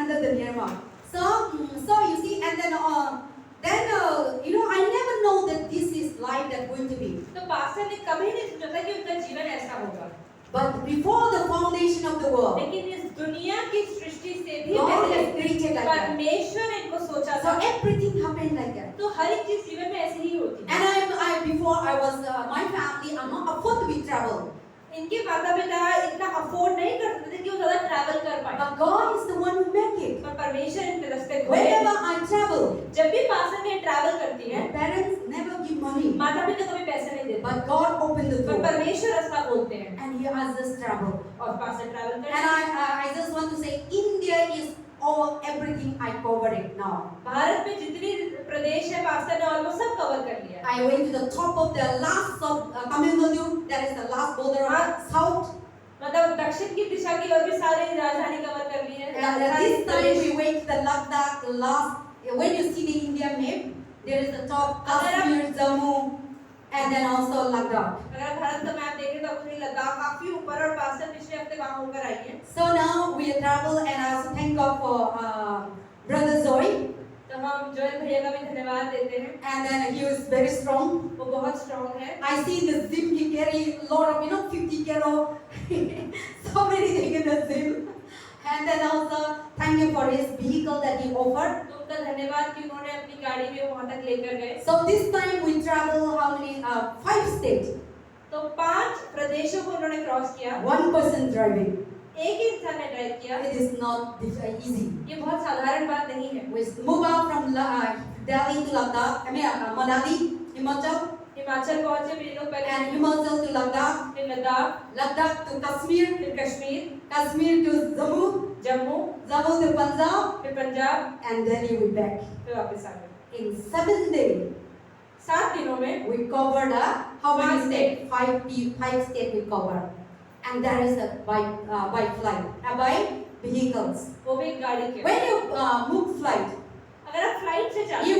under the Myanmar. So you see, and then I never know that this is life that's going to be. तो pastor ने कभी नहीं सोचा था कि उनका जीवन ऐसा होगा। But before the foundation of the world, लेकिन इस दुनिया की सृष्टि से भी God पहले has created like that. परमेश्वर ने इनको सोचा So था। everything happened like that. तो हर एक चीज जीवन में ऐसे ही होती है। And before I was my family, I'm not afford to be travel. इनके माता पिता इतना अफोर्ड नहीं कर सकते थे कि वो ज्यादा ट्रैवल कर पाए। But God is the one who make it. पर परमेश्वर इनके रास्ते खोले। Whenever I travel, जब भी पास्टर ने ट्रैवल करती है, parents never give money. माता पिता कभी पैसे नहीं देते। But God opened the पर door. परमेश्वर रास्ता खोलते हैं। And He has us travel. और पास्टर ट्रैवल करते And हैं। I just want to say, India is everything I covered it now. Bharat में जितनी प्रदेश है पास्टर ने ऑलमोस्ट सब कवर कर लिया है। I went to the top of the last of Tamil Nadu, that is the last border of south. मतलब दक्षिण की दिशा की और भी सारी राजधानी कवर कर ली है। And this time we went to the Ladakh last. When you see the India map, there is the top Kashmir, Jammu, and then also Ladakh. अगर भारत का मैप देखें तो अपनी लद्दाख काफी ऊपर और पास्टर पिछले हफ्ते वहां होकर आई है। So now we travel, and I also thank God for Brother Zoe. तो हम जोएल भैया का भी धन्यवाद देते हैं। And then he was very strong. वो बहुत स्ट्रॉन्ग है। I see in the gym he carry a lot of 50 kilo, so many things in the gym. And then also thank you for his vehicle that he offered. तो उनका धन्यवाद कि उन्होंने अपनी गाड़ी में वहां तक लेकर गए। So this time we travel how many? 5 states. तो 5 प्रदेशों को उन्होंने क्रॉस किया। One person driving. एक ही इंसान ने ड्राइव किया। It is not easy. ये बहुत साधारण बात नहीं है। We move out from Delhi to Ladakh. Manali, Himachal, Himachal पहुंचे भी लोग पहले। and Himachal to Ladakh, फिर लद्दाख, Ladakh to Kashmir, फिर Kashmir, Kashmir to Jammu, Jammu, Jammu to Punjab, फिर Punjab, and then we back. फिर वापस आ गए। In 7 days, 7 दिनों में we covered how many 5 states? 5 states we covered, and that is by flight, by vehicles. वो भी गाड़ी के। When you move flight, अगर आप फ्लाइट से जाते you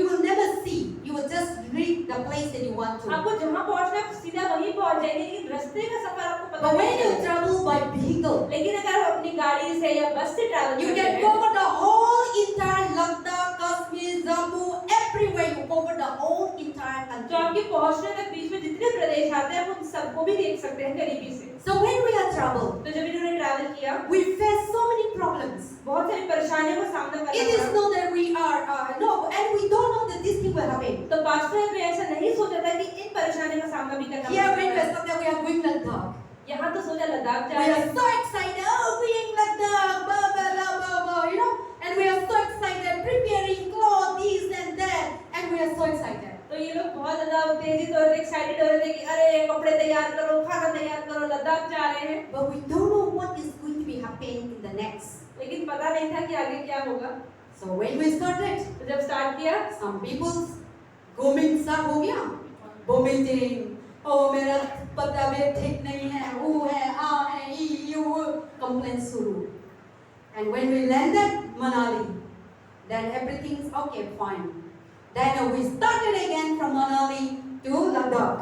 will never see. You will just reach the place that you want to. आपको जहाँ पहुँचना है सीधा वहीं पहुँच जाएंगे, लेकिन रास्ते का सफर आपको पता But when नहीं you चलेगा। travel by vehicle, लेकिन अगर आप अपनी गाड़ी से या बस से ट्रैवल you करते can हैं, cover the whole entire Ladakh, Kashmir, Jammu, everywhere. You cover the whole entire तो country. आपके पहुँचने तक बीच में जितने प्रदेश आते हैं आप उन सबको भी देख सकते हैं करीबी से। So when we are travel, तो जब इन्होंने ट्रैवल किया, we face so many problems. बहुत सारी परेशानियों का सामना करना It is पड़ा। not that we are no, and we don't know that this thing will happen. तो पास्टर ने ऐसा नहीं सोचा था कि इन परेशानियों का सामना भी करना Here when we पड़ेगा। are stuck, we are going Ladakh. यहाँ तो सोचा लद्दाख जा We रहे are हैं, so excited. Oh, we in Ladakh, blah blah blah blah blah. And we are so excited, preparing clothes, this and that, and we are so excited. तो ये लोग बहुत ज्यादा उत्तेजित हो रहे थे, एक्साइटेड हो रहे थे कि अरे कपड़े तैयार करो, खाना तैयार करो, लद्दाख जा रहे हैं। But we don't know what is going to be happening in the next. लेकिन पता नहीं था कि आगे क्या होगा। So when we started, तो जब स्टार्ट किया, some people bombing start हो गया, vomiting. Oh मेरा पता भी ठीक नहीं है, वो है, आ है, ये complaints शुरू. And when we landed Manali, then everything's okay, fine. Then we started again from Manali to Ladakh.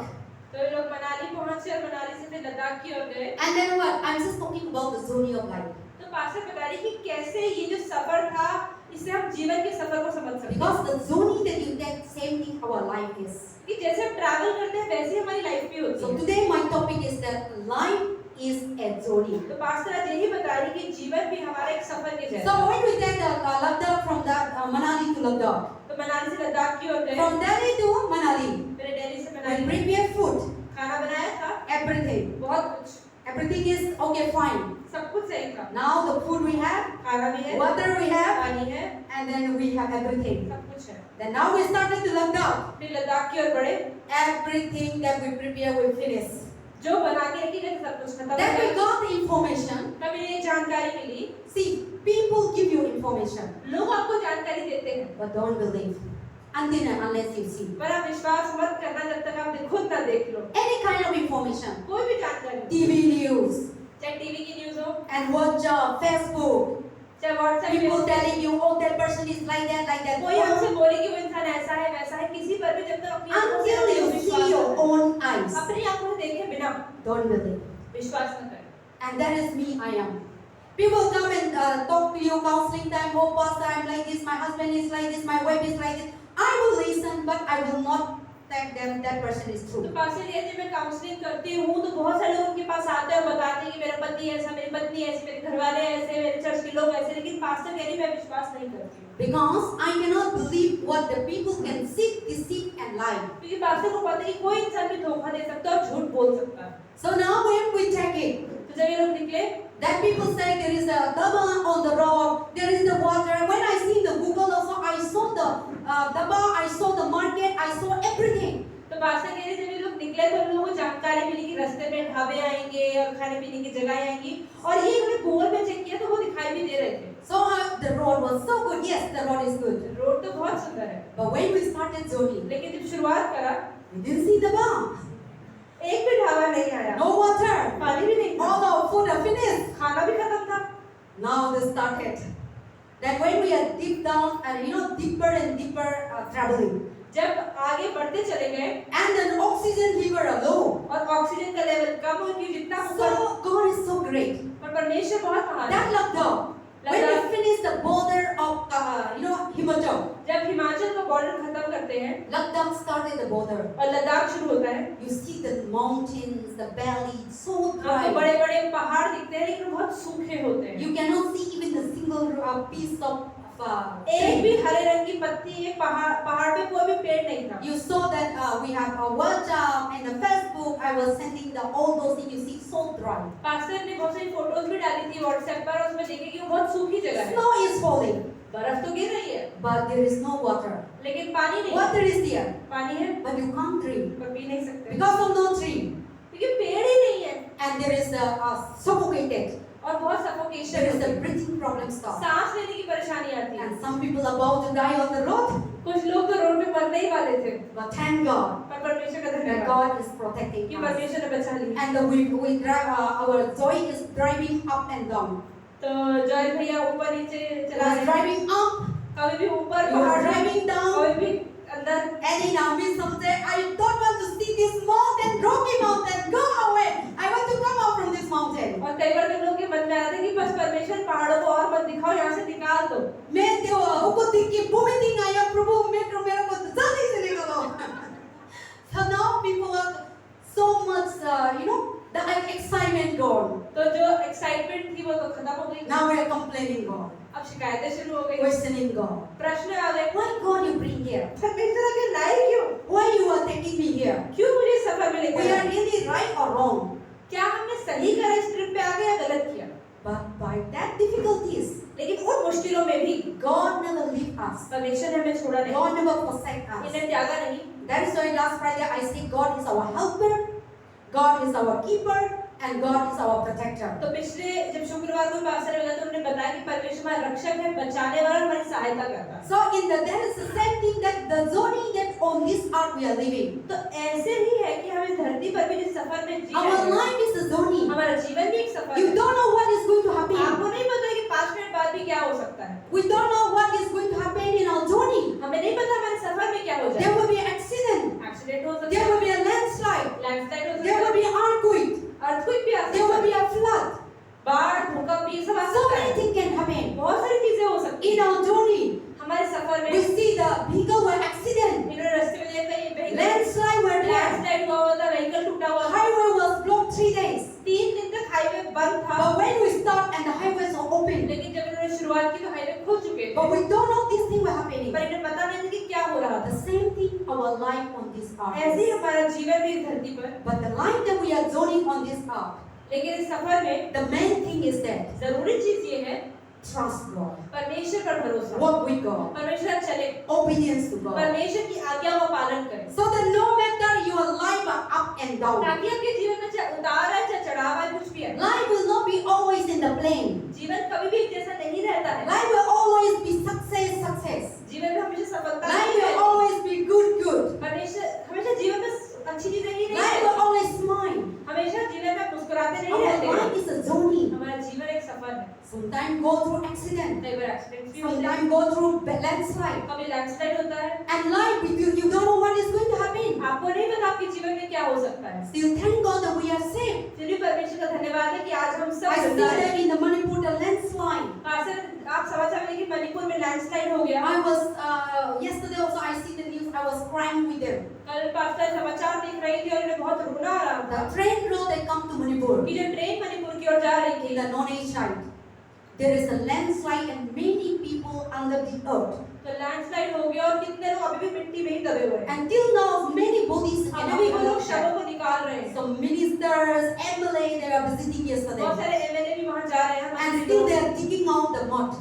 तो ये लोग मनाली पहुंचे और मनाली से फिर लद्दाख की ओर गए। And then what? I'm just talking about the journey of life. तो पास्टर बता रही कि कैसे ये जो सफर था, इससे हम जीवन के सफर को समझ सकते हैं। Because the journey that you take, same thing our life is. कि जैसे हम ट्रैवल करते हैं वैसे ही हमारी लाइफ भी होती So है। today my topic is that life is a journey. तो पास्टर आज यही बता रही कि जीवन भी हमारा एक सफर के जैसा So है। when we take the Ladakh from that Manali to Ladakh, तो मनाली से लद्दाख की ओर गए, from Delhi to Manali, फिर दिल्ली से we मनाली prepare food, खाना बनाया था, everything. बहुत कुछ, Everything is okay, fine. सब कुछ सही था। Now the food we have, खाना भी है, water we have, पानी है, and then we have everything. सब कुछ है। Then now we started to Ladakh. फिर लद्दाख की ओर बढ़े, Everything that we prepare, we finish. जो बना के रखी गई सब कुछ खत्म हो Then we गया। got the information. तब इन्हें जानकारी मिली, See, people give you information, लोग आपको जानकारी देते हैं, but don't believe until and unless you see. पर आप विश्वास मत करना जब तक आप खुद ना देख लो। Any kind of information, कोई भी जानकारी, TV news, चाहे टीवी की न्यूज़ हो, and watch Facebook. चाहे व्हाट्सएप People पे telling you, oh, that person is like that. कोई आपसे बोले कि वो इंसान ऐसा है वैसा है, किसी पर भी जब तक अपनी आंखों से Until you विश्वास see your न करें, own eyes, अपनी आंखों से देखे बिना don't believe. विश्वास न करें। And that is me, I am. People come and talk to you, counseling time. Oh, pastor, I'm like this. My husband is like this. My wife is like this. I will listen, but I will not tell them that person is तो true. पास जब मैं counselling करती हूँ तो बहुत सारे लोग उनके पास आते हैं और बताते हैं कि मेरा पति ऐसा, मेरी पत्नी ऐसी, मेरे घर वाले ऐसे, मेरे चर्च के लोग ऐसे, लेकिन पास्टर कह रही मैं विश्वास नहीं करती हूँ। Because I cannot believe what the people can seek, deceive and lie. क्योंकि पास्टर को पता है कि कोई इंसान भी धोखा दे सकता है और झूठ बोल सकता है। So now when we check it, तो जब ये लोग निकले, that people say there is a daba on the road, there is the water. When I see the Google also, I saw the daba, I saw the market, I saw everything. तो pastor कह रहे जब ये लोग निकले तो उन लोगों को जानकारी मिली कि रास्ते में ढाबे आएंगे और खाने पीने की जगह आएंगी, और ये उन्होंने गूगल में चेक किया तो वो दिखाई भी दे रहे थे। So the road was so good. Yes, the road is good. Road तो बहुत सुंदर है, But when we started journey, लेकिन जब शुरुआत करा we didn't see the bar. एक भी ढाबा नहीं आया, No water. पानी भी नहीं था, All our food are finished. खाना भी खत्म था। Now they started. That when we are deep down and deeper and deeper traveling. जब आगे बढ़ते चले गए And then oxygen level are low. और ऑक्सीजन का लेवल कम हो गया, जितना ऊपर, So God is so great. पर परमेश्वर बहुत महान है। That Ladakh, when we finish the border of Himachal, जब हिमाचल का बॉर्डर खत्म करते हैं Ladakh started the border. और लद्दाख शुरू होता है, You see the mountains, the valley, so आपको dry. बड़े-बड़े पहाड़ दिखते हैं लेकिन बहुत सूखे होते हैं। You cannot see even the single piece of एक भी हरे रंग की पत्ती, एक पहाड़ पे कोई भी पेड़ नहीं था। You saw that we have a WhatsApp and a Facebook. I was sending all those things. You see, so dry. Pastor ने बहुत सारी फोटोज भी डाली थी व्हाट्सएप पर, उसमें देखे कि वो बहुत सूखी जगह है, Snow is falling, बर्फ तो गिर रही है but there is no water. लेकिन पानी नहीं। Water is there, पानी है but you can't drink पर पी नहीं सकते because of no tree, क्योंकि पेड़ ही नहीं है, and there is suffocated. और बहुत There सफोकेशन is है, a breathing problem start, सांस लेने की परेशानी आती है। and some people about to die on the road. कुछ लोग तो रोड पे मरने ही वाले थे, But thank God पर परमेश्वर का that धन्यवाद God is protecting कि us. परमेश्वर ने बचा लिया। And we drive, our joy is driving up and down. तो जॉय भैया ऊपर नीचे He चला was रहे हैं, driving up, कभी भी ऊपर he was पहाड़ में, driving down, कभी भी अंदर। and in our midst some say, I don't want to see this mountain, rocky mountain, go away. I want to come out from this mountain. और कई बार लोगों के मन में आता है कि बस परमेश्वर पहाड़ों को और मत दिखाओ, यहाँ से निकाल दो। मैं त्यो ऊपर दिख के vomiting आया, प्रभु मेरे को जल्दी से निकालो. So now people are so much, the excitement gone. तो जो एक्साइटमेंट थी वो तो खत्म हो गई। Now we are complaining God, अब शिकायतें शुरू हो गई, questioning God. प्रश्न आ गए, Why God you bring here? परमेश्वर आगे लाए क्यों? Why you are taking me here? क्यों मुझे इस सफर में We लेकर are आए? really right or wrong? क्या हमने सही करा इस ट्रिप पे आगे या गलत किया? But by that difficulties, लेकिन उन मुश्किलों में भी God never leave us. परमेश्वर ने हमें छोड़ा नहीं, God never forsake us. इन्हें त्यागा नहीं। That is why last Friday I said God is our helper, God is our keeper, and God is our protector. तो पिछले जब शुक्रवार को पास्टर ने बताया तो उन्होंने बताया कि परमेश्वर हमारा रक्षक है, बचाने वाला, हमारी सहायता करता है। So there is the same thing that the journey that on this earth we are living. तो ऐसे ही है कि हम इस धरती पर भी जिस सफर में जी रहे Our हैं, life is a journey. हमारा जीवन भी एक सफर You है। don't know what is going to आपको happen. नहीं पता कि 5 मिनट बाद भी क्या हो सकता है। We don't know what is going to happen in our journey. हमें नहीं पता हमारे सफर में क्या हो There जाए। will be accident. एक्सीडेंट हो सकता There है, will be a landslide. Landslide हो There सकता will है, be earthquake. अर्थक्वेक भी आ There will सकता be है, a flood. बाढ़, भूकंप भी सब आ So सकता many है। things can happen. बहुत सारी चीजें हो सकती In हैं our journey, हमारे सफर में। we see the vehicle were accident. इन्होंने रास्ते में देखा ये vehicle Landslide were there. Landslide हुआ हुआ था, व्हीकल टूटा हुआ था। Highway was blocked 3 days. 3 दिन तक हाईवे बंद था, But when we start and the highways are open, लेकिन जब इन्होंने शुरुआत की तो हाईवे खुल चुके थे, but we don't know this thing were happening. पर इन्हें पता नहीं था कि क्या हो रहा था। The same thing our life on this ऐसे ही earth. हमारा जीवन भी इस धरती पर, But the life that we are journeying on this earth, लेकिन इस सफर में the main thing is that जरूरी चीज ये है trust God, परमेश्वर पर भरोसा, walk with God, परमेश्वर चले, obedience to God. परमेश्वर की आज्ञाओं का पालन करें, So that no matter your life are up and down, ताकि आपके जीवन में चाहे उतार है चाहे चढ़ाव है, कुछ भी है, life will not be always in the plain. जीवन कभी भी एक जैसा नहीं रहता है। Life will always be success. जीवन में हमेशा सफलता Life नहीं will रहती। always be good. हमेशा जीवन में अच्छी चीजें ही नहीं Life रहती। will always smile. हमेशा जीवन में मुस्कुराते नहीं Our रहते life हैं। is a journey. हमारा जीवन एक सफर है। Sometimes go through accident. कई बार एक्सीडेंट भी होते हैं, Sometimes go through landslide. कभी लैंडस्लाइड होता है, And life, you don't know what is going to happen. आपको नहीं पता आपके जीवन में क्या हो सकता है। Still thank God that we are saved. फिर भी परमेश्वर का धन्यवाद है कि आज हम सब I see जिंदा हैं। that in the Manipur, the landslide. Pastor, आप समाचार में देखिए मणिपुर में लैंडस्लाइड हो गया। I was, yesterday also I see the news, I was crying with them. कल पास्टर समाचार देख रही थी और उन्हें बहुत रोना आ रहा था The train road that come to Manipur, कि जो ट्रेन मणिपुर की ओर जा रही in थी, the non-age side, there is a landslide and many people under the earth. तो लैंडस्लाइड हो गया और कितने लोग अभी भी मिट्टी में ही दबे हुए हैं। Until now, many bodies अभी भी वो लोग cannot शवों come. को निकाल रहे हैं। Some ministers, MLA, they are visiting बहुत yesterday. सारे एमएलए भी वहां जा रहे हैं, And मंत्री still लोग। they are digging out the mud.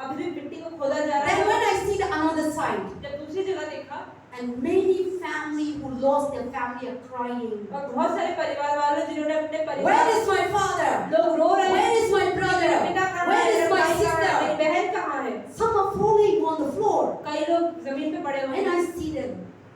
अभी भी मिट्टी को खोदा जा रहा Then when है। I see the another side, जब दूसरी जगह देखा and many family who lost their family are crying. और बहुत सारे परिवार वाले जिन्होंने अपने Where परिवार is my father? लोग रो रहे Where हैं। is my brother? पिता कहाँ Where है? is मेरा my भाई कहाँ है? मेरी sister? बहन कहाँ है? Some are falling on the floor. कई लोग जमीन पे पड़े हुए And हैं। I see them.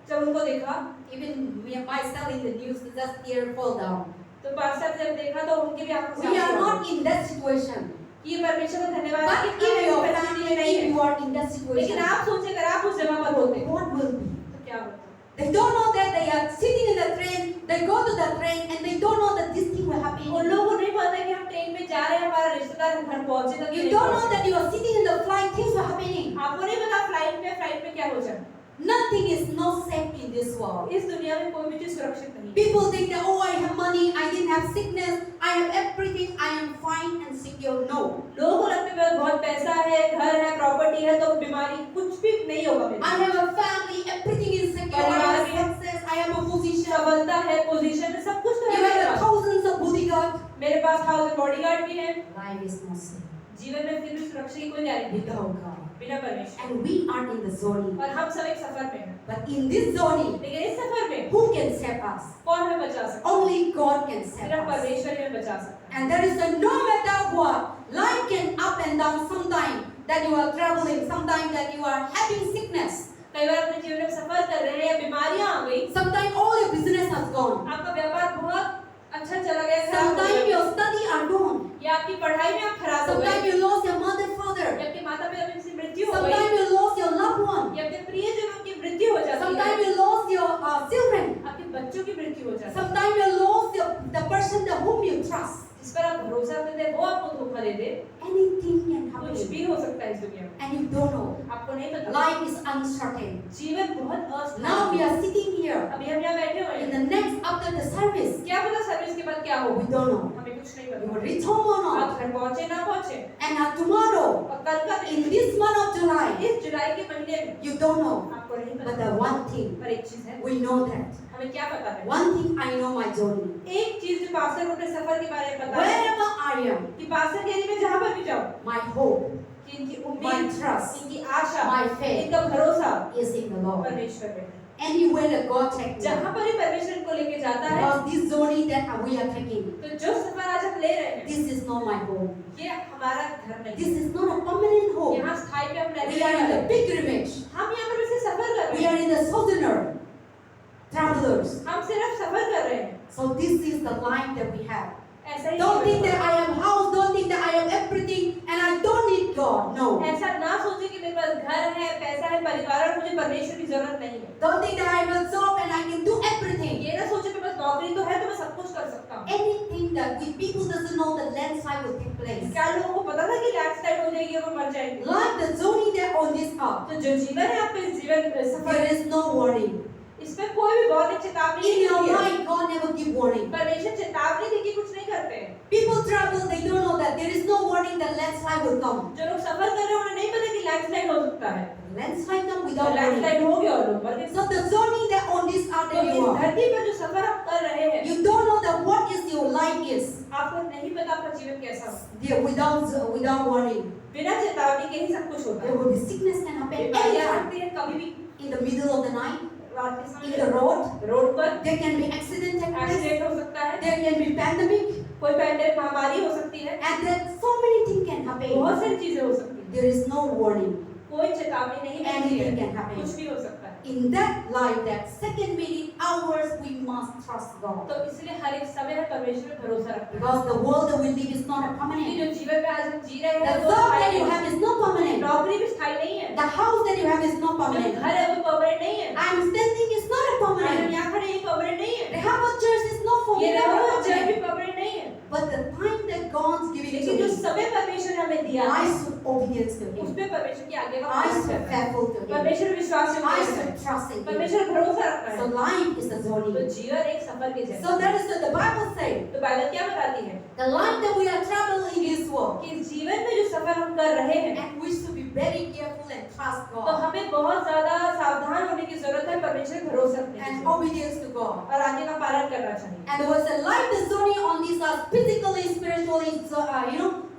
जब उनको देखा Even me myself in the news, just tear fall down. तो पास्टर ने जब देखा तो उनके भी आंखों से We are आंसू आ not in that situation. गए। ये परमेश्वर का धन्यवाद But है if कि आप your ऐसी family, परिस्थिति में नहीं if है। you are in that लेकिन situation, आप सोचिए अगर आप उस जगह पर होते what will be? तो क्या होता? They don't know that they are sitting in the train. They go to the train and they don't know that this thing will happen. उन लोगों को नहीं पता कि हम ट्रेन में जा रहे हैं, हमारा रिश्तेदार घर पहुंचेगा कि You नहीं don't know पहुंचेगा। that you are sitting in the flight. Things are happening. आपको नहीं पता फ्लाइट में क्या हो जाए। Nothing is not safe in this world. इस दुनिया में कोई भी चीज सुरक्षित नहीं है। People think that, oh, I have money, I didn't have sickness, I have everything, I am fine and secure. No. लोगों को लगता है बहुत पैसा है, घर है, प्रॉपर्टी है तो बीमारी कुछ भी नहीं होगा मेरे। I have a family, everything is secure. I have success, I have a position. सफलता है, पोजीशन है, सब कुछ तो है You मेरे have pass. thousands of bodyguards. मेरे पास हाउस एंड बॉडीगार्ड भी है। Life is not safe जीवन में फिर भी सुरक्षा की कोई गारंटी नहीं without God. बिना परमेश्वर। And we are in the zone. और हम सब एक सफर में हैं। But in this zone, लेकिन इस सफर में who can save us? कौन हमें बचा सकता है? Only God can save सिर्फ us. परमेश्वर ही हमें बचा सकता है। And there is a no matter what, life can up and down. Sometimes that you are traveling, sometimes that you are having sickness, कई बार अपने जीवन में सफर कर रहे हैं या बीमारियां आ गई, sometimes all your business has gone, आपका व्यापार बहुत अच्छा चला गया, खराब हो sometimes गया, your study are gone, या आपकी पढ़ाई में आप खराब हो गए, sometimes you lost your mother, father, या आपके माता पिता की मृत्यु हो गई, sometimes you lost your loved one, या अपने प्रियजनों की मृत्यु हो जाती है, sometimes you lost your children, आपके बच्चों की मृत्यु हो जाती है, sometimes you lost the person that whom you trust. जिस पर आप भरोसा करते थे वो आपको धोखा दे दे, Anything can कुछ happen भी हो सकता है इस दुनिया में, and you don't know. आपको नहीं पता। Life is uncertain. जीवन बहुत अस्थिर Now we है। are sitting here. अभी हम यहाँ बैठे हुए In हैं, the next after the service, क्या पता सर्विस के बाद क्या हो, we don't know. हमें कुछ नहीं You will पता। reach home or आप not. घर पहुँचे ना पहुँचे, And tomorrow, और कल का in दिन, this month of July, इस जुलाई के महीने में you don't know. आपको नहीं But पता, the one thing, पर एक चीज है, we know that. हमें क्या पता है? One thing I know my journey. एक चीज जो पास्टर को अपने सफर के बारे में पता है Wherever I am, कि पास्टर के लिए मैं जहाँ पर भी जाऊँ, my hope कि इनकी My उम्मीद, trust, इनकी आशा, my faith इनका भरोसा is in the Lord. परमेश्वर में है। Anywhere that God takes me, जहाँ पर ही परमेश्वर को लेके जाता है, because this journey that we are taking, तो जो सफर आज हम ले रहे हैं, this is not my home. ये हमारा घर नहीं This है। is not a permanent home. यहाँ स्थायी पे हम रहने We are in वाले the हैं। pilgrimage. हम यहाँ पर वैसे सफर कर रहे We हैं, are in the sojourner, travelers. हम सिर्फ सफर कर रहे हैं। So this is the life that we have. ऐसा ही Don't think जीवन that I have house, don't think that I have everything and I don't need God. No. ऐसा ना सोचे कि मेरे पास घर है, पैसा है, परिवार है और मुझे परमेश्वर की जरूरत नहीं है। Don't think that I have a job and I can do everything. ये ना सोचे मेरे पास नौकरी तो है तो मैं सब कुछ कर सकता हूँ। Anything that we people doesn't know the landslide will take place. क्या लोगों को पता था कि लैंडस्लाइड हो जाएगी और वो मर जाएंगे? Like the journey there on this earth, तो जो जीवन है आपका इस जीवन सफर there is no warning. इसमें कोई भी वार्निंग चेतावनी In नहीं your होती है। life, God never give warning. परमेश्वर चेतावनी देके कुछ नहीं करते हैं। People travel, they don't know that there is no warning that landslide will come. जो लोग सफर कर रहे हैं उन्हें नहीं पता कि लैंडस्लाइड हो सकता है। Landslide come तो without warning. लैंडस्लाइड हो गया और लोग मर गए। So the journey that on this earth तो that इस you are, धरती पर जो सफर आप कर रहे हैं, you don't know that what is your life is. आपको नहीं पता आपका जीवन कैसा हो। There without warning. बिना चेतावनी के ही सब कुछ होता There है। will be sickness can happen बीमारियां anytime. आती हैं कभी भी, In the middle of the night, रात के in समय the road, रोड पर there can be accident take place. Accident हो सकता है, There can be pandemic, कोई पैंडेमिक महामारी हो सकती है, and then so many things can बहुत happen. सारी चीजें हो सकती हैं। There is no warning. कोई चेतावनी नहीं मिलती है, Anything can happen. कुछ भी हो सकता है। In that life, that second minute, hours, we must trust God. तो इसलिए हर एक समय है परमेश्वर पे भरोसा रखना। Because the world that we live is not a ये permanent. जो जीवन में आज हम जी रहे The हैं job वो that स्थायी you नहीं have है। is not permanent. नौकरी भी स्थायी नहीं है। The house that that you have is not जो permanent. घर है वो परमानेंट नहीं है। I am standing is not a आज हम permanent. यहाँ खड़े ये परमानेंट नहीं है। Rehoboth church is not for me. ये not a रेहोबोथ चर्च भी permanent. परमानेंट नहीं है। But the time that God's giving लेकिन to जो me, समय परमेश्वर ने हमें दिया I है, should obedience to Him. उसमें परमेश्वर की आज्ञा का I पालन should करना है। faithful to Him. परमेश्वर पर विश्वास I करना है। should trust in Him. परमेश्वर पर भरोसा रखना So है। life is the तो journey. जीवन एक सफर के जैसा। So that is what the Bible says. तो बाइबल क्या बताती है? The life that we are traveling in this world, कि जीवन में जो सफर हम कर रहे हैं, and we should be very careful and trust तो God हमें बहुत ज्यादा सावधान होने की जरूरत है, परमेश्वर पर भरोसा रखने की and जरूरत obedience to God. है, और आज्ञा का पालन करना चाहिए। And there was a life, the journey on this physically, spiritually,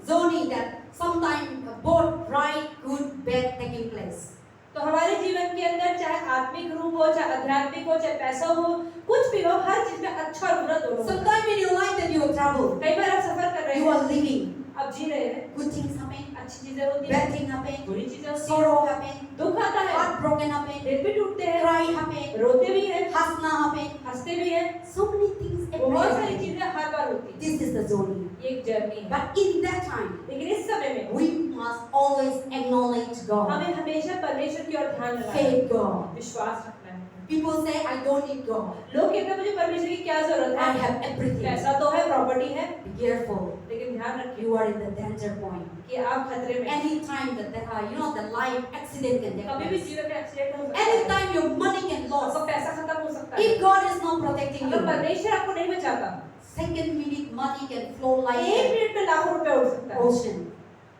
journey that sometimes both right, good, bad taking place. तो हमारे जीवन के अंदर चाहे आत्मिक रूप हो, चाहे आध्यात्मिक हो, चाहे पैसा हो, कुछ भी हो, हर चीज में अच्छा और बुरा दोनों होता है। Sometimes in your life that you have traveled, कई बार आप सफर कर रहे you हैं, are living, आप जी रहे हैं, good things happen, अच्छी चीजें होती bad हैं, things happen, बुरी चीजें होती हैं, sorrow happen, दुख आता है, heartbroken happen, दिल भी टूटते हैं, cry happen, रोते भी हैं, hasna happen. हंसते भी हैं, So many things बहुत सारी happen. चीजें हर बार होती हैं। This is the journey. ये एक जर्नी है। But in that time, लेकिन इस समय में we must always acknowledge God, हमें हमेशा परमेश्वर की ओर ध्यान लगाना है, faith God. विश्वास रखना है। People say, I don't need God. लोग कहते हैं मुझे परमेश्वर की क्या जरूरत I है? have everything. पैसा तो है, प्रॉपर्टी है, Be careful. लेकिन ध्यान रखिए You are in the danger point. कि आप खतरे में हैं। Anytime that the life accident can take कभी भी place. जीवन में एक्सीडेंट हो सकता है, Anytime your money can lose. आपका पैसा खत्म हो सकता है। If God is not protecting अगर you, परमेश्वर आपको नहीं बचाता, second minute money can flow like एक an मिनट में लाखों रुपए उड़ सकता है। ocean.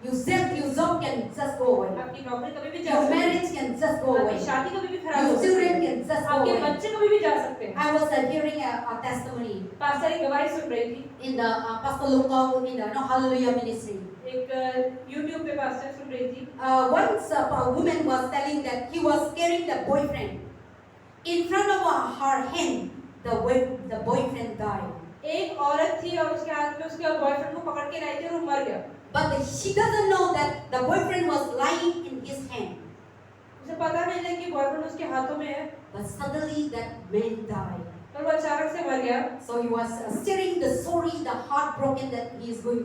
Your job can just go away. आपकी नौकरी कभी भी जा Your सकती है, marriage can just go away. आपकी शादी कभी भी खराब हो Your सकती children है, can just go आपके away. बच्चे कभी भी जा सकते हैं। I was hearing a testimony pastor एक गवाही सुन रही थी, in the Pastor Local in the Hallelujah ministry. एक YouTube पे पास्टर सुन रही थी। Once a woman was telling that he was carrying the boyfriend. In front of her hand, the boyfriend died. एक औरत थी और उसके हाथ में उसके बॉयफ्रेंड को पकड़ के लाई थी और वो मर गया। But she doesn't know that the boyfriend was lying in his hand. उसे पता नहीं था कि बॉयफ्रेंड उसके हाथों में है, But suddenly that man died. और वो अचानक से मर गया। So he was sharing the story, the heartbroken that she is going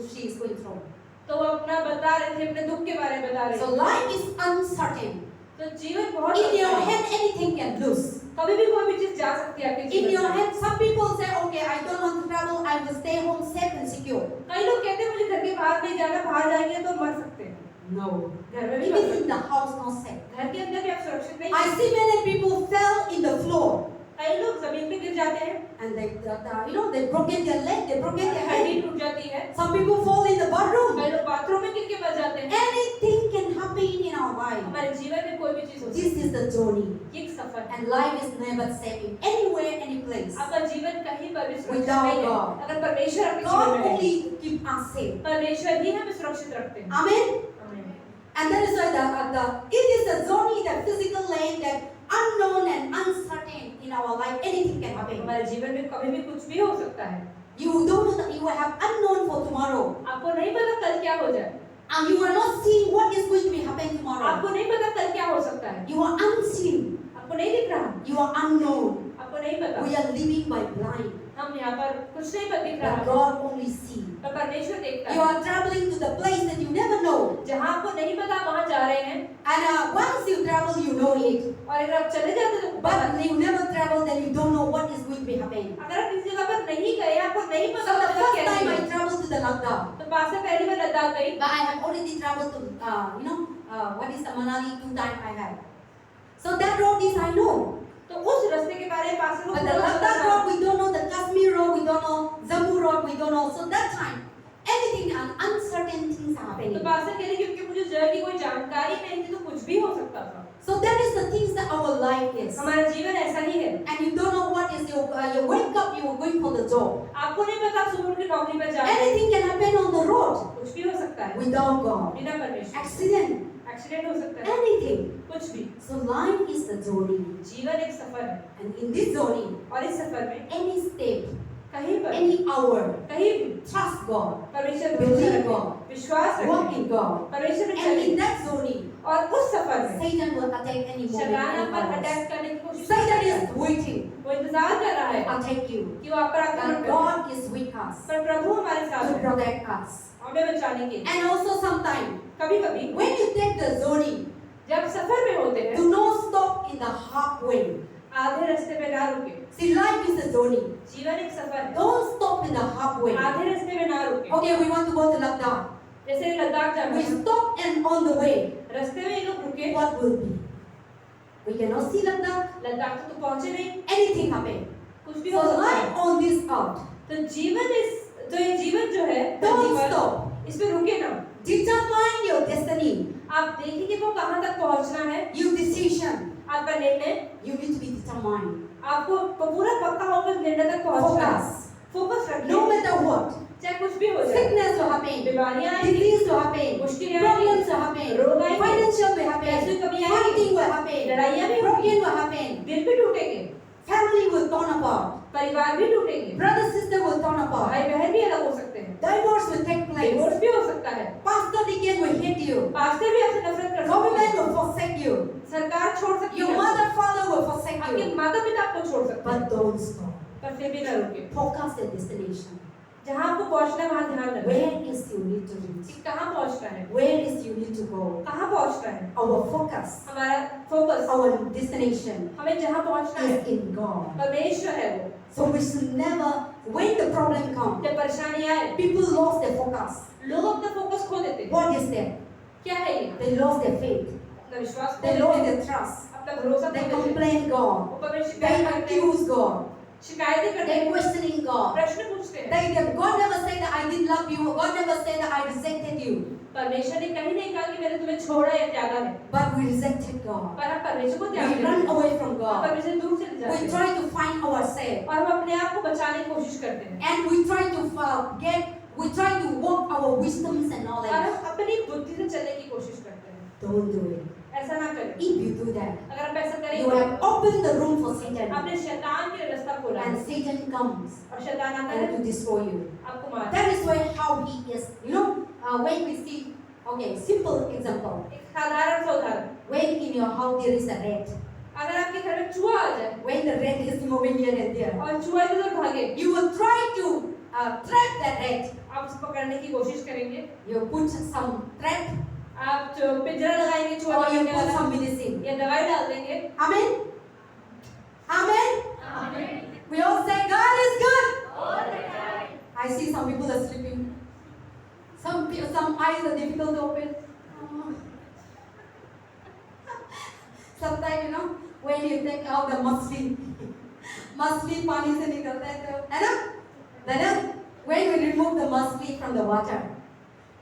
through. तो वो अपना बता रहे थे, अपने दुख के बारे में बता रहे So थे। life is uncertain. तो जीवन बहुत In your अच्छा है। hand, anything can lose. कभी भी कोई भी चीज जा सकती है आपके In जीवन your में। hand, some people say, okay, I don't want to travel, I will stay home safe and secure. कई लोग कहते हैं मुझे घर के बाहर नहीं जाना, बाहर जाएंगे तो मर सकते हैं। No. घर में भी Even मर सकते in the house, not safe. हैं। घर के अंदर भी आप सुरक्षित नहीं I हैं। see many people fell in the floor कई लोग जमीन पे गिर जाते हैं, and they broken their leg, they broken their हड्डी hand. टूट जाती है। Some people fall in the bathroom. कई लोग बाथरूम में गिर के मर जाते हैं। Anything can happen in our life. हमारे जीवन में कोई भी चीज हो सकती This is the journey. है। ये एक सफर है। And life is never safe in anywhere, any place. आपका जीवन कहीं पर भी सुरक्षित Without नहीं है। God. अगर परमेश्वर आपके God जीवन में है, only keep us safe. परमेश्वर ही हमें सुरक्षित रखते हैं। Amen. आमीन। And that is why it is a journey, the physical land, that unknown and uncertain in our life. Anything can happen. हमारे जीवन में कभी भी कुछ भी हो सकता है। You don't know that you have unknown for tomorrow. आपको नहीं पता कल क्या हो जाए, And you are not seeing what is going to be happen tomorrow. आपको नहीं पता कल क्या हो सकता है, You are unseen. आपको नहीं दिख रहा, You are unknown. आपको नहीं पता। We are living by blind. हम यहाँ पर कुछ नहीं पता दिख But रहा, God only sees. पर परमेश्वर देखता You है। are traveling to the place that you never know. जहाँ आपको नहीं पता वहाँ जा रहे हैं, And once you travel, you know it. और अगर आप चले जाते तो पता But नहीं। you never travel, then you don't know what is going to be happening. अगर आप किसी जगह पर नहीं गए, आपको नहीं So पता the होगा first कैसे time I है। traveled to the Ladakh, तो पास से पहली बार लद्दाख गई, but I have already traveled to, what is the Manali 2 times I have. So that road is I know. तो उस रास्ते के बारे में पास से But the Ladakh road, we don't know. The Kashmir road, we don't know. Jammu road, we don't know. So that time, anything uncertain things are तो happening. पास से कह रही क्योंकि मुझे जगह की कोई जानकारी नहीं थी, तो कुछ भी हो सकता था। So that is the things that our life is. हमारा जीवन ऐसा ही है। And you don't know what is you wake up, you are going for the job. आपको नहीं पता आप सुबह की नौकरी पर जा रहे हैं, Anything can happen on the road कुछ भी हो सकता है without God. बिना परमेश्वर। Accident, एक्सीडेंट हो सकता है, anything. कुछ भी। So life is the journey. जीवन एक सफर है, And in this journey, और इस सफर में any step, कहीं पर, any hour, कहीं भी trust God, परमेश्वर पर Believe भरोसा रखें, God. विश्वास walk रखें, in God. परमेश्वर में And in चलें, that journey, और उस सफर में Satan will attack any moment. शैतान any आप पर hours. अटैक करने की कोशिश Satan कर रहा is है, waiting वो इंतजार कर रहा to है attack you. कि वो आप पर आक्रमण But करे। God is with us पर प्रभु हमारे साथ to है, protect us. हमें बचाने के लिए। And also sometimes, कभी कभी when you take the journey, जब सफर में होते हैं, journey. जीवन एक सफर है। Don't stop in the halfway. आधे रास्ते में ना रुके। Okay, we want to go to Ladakh. जैसे लद्दाख जाना We है, stop and on the way, रास्ते में ये लोग रुके, what will be? We cannot see Ladakh. Ladakh तो पहुंचे नहीं, Anything happen. कुछ भी So हो सकता life है। on this earth, तो जीवन ये जीवन जो है, don't जीवन, stop. इसमें रुके ना। Determine your destiny. आप देखेंगे वो कहाँ तक पहुंचना है, Your decision. आपका निर्णय, You need to be determined. आपको पूरा पक्का होकर निर्णय तक पहुंचना है। Focus. फोकस रखिए, No matter what. चाहे कुछ भी हो जाए, Sickness will happen. बीमारियां आएंगी, Disease will happen. मुश्किलें आएंगी, Problems will happen. रोग आएंगे, Financial will पैसे happen. की कमी आएगी, Fighting will happen. लड़ाइयाँ भी होंगी, Broken will happen. दिल भी टूटेंगे, Family will torn apart. परिवार भी टूटेंगे, Brother sister will torn apart. भाई बहन भी अलग हो सकते हैं, Divorce will take place. Divorce भी हो सकता है, Pastor deacon will hate you. Pastor भी आपसे नफरत कर सकते Government हैं, will forsake you. सरकार छोड़ सकती Your है, mother father will forsake आपके you. माता पिता आपको छोड़ सकते हैं, But don't stop. पर फिर भी न रुके। Focus the destination. जहाँ आपको पहुँचना है वहाँ ध्यान रखें, Where is you need to reach? कि कहाँ पहुँचना है, Where is you need to go? कहाँ पहुँचना है, Our focus, हमारा फोकस, our destination हमें जहाँ पहुँचना है is in God. परमेश्वर है वो। So we should never, when the problem comes, जब परेशानी आए, people lost their focus. लोग अपना फोकस खो देते हैं। What is that? क्या है ये? They lost their faith. अपना विश्वास खो They देते lost हैं, their trust. अपना भरोसा खो They देते हैं, complain God. ऊपर में They शिकायत करते हैं, accuse God. शिकायतें करते They हैं, questioning God. प्रश्न पूछते हैं। God never said that I didn't love you. God never said that I rejected you. परमेश्वर ने कहीं नहीं कहा कि मैंने तुम्हें छोड़ा या त्यागा है, But we rejected God. पर हम परमेश्वर को We त्याग देते run हैं, away from हम God. परमेश्वर से दूर चले जाते We हैं, try to find ourselves. और हम अपने आप को बचाने की कोशिश करते हैं, And we try to we try to walk our wisdoms and और knowledge. हम अपनी बुद्धि से चलने की कोशिश करते हैं। Don't do it. ऐसा ना करें। If you do that, अगर आप ऐसा you करेंगे, have opened the room for Satan. आपने शैतान के लिए रास्ता खोला है, And Satan comes और शैतान आता and है to destroy you. आपको मारता है। That is why how he is. You know, when we see, okay, simple example. एक साधारण सा उदाहरण, When in your house there is a rat. अगर आपके घर में चूहा आ जाए When the rat is moving here and there, और चूहा इधर भागे, you will try to trap that rat. आप उसको पकड़ने की कोशिश करेंगे, You put some trap आप जो पिंजरा लगाएंगे चूहा or you पकड़ने put वाला, some medicine. या दवाई डाल देंगे। Amen. Amen. We all say God is good. I see some people are sleeping. Some eyes are difficult to open. Sometimes, you know, when you take out the मछली पानी से निकलता है तो, है ना? Then when we remove the मछली from the water,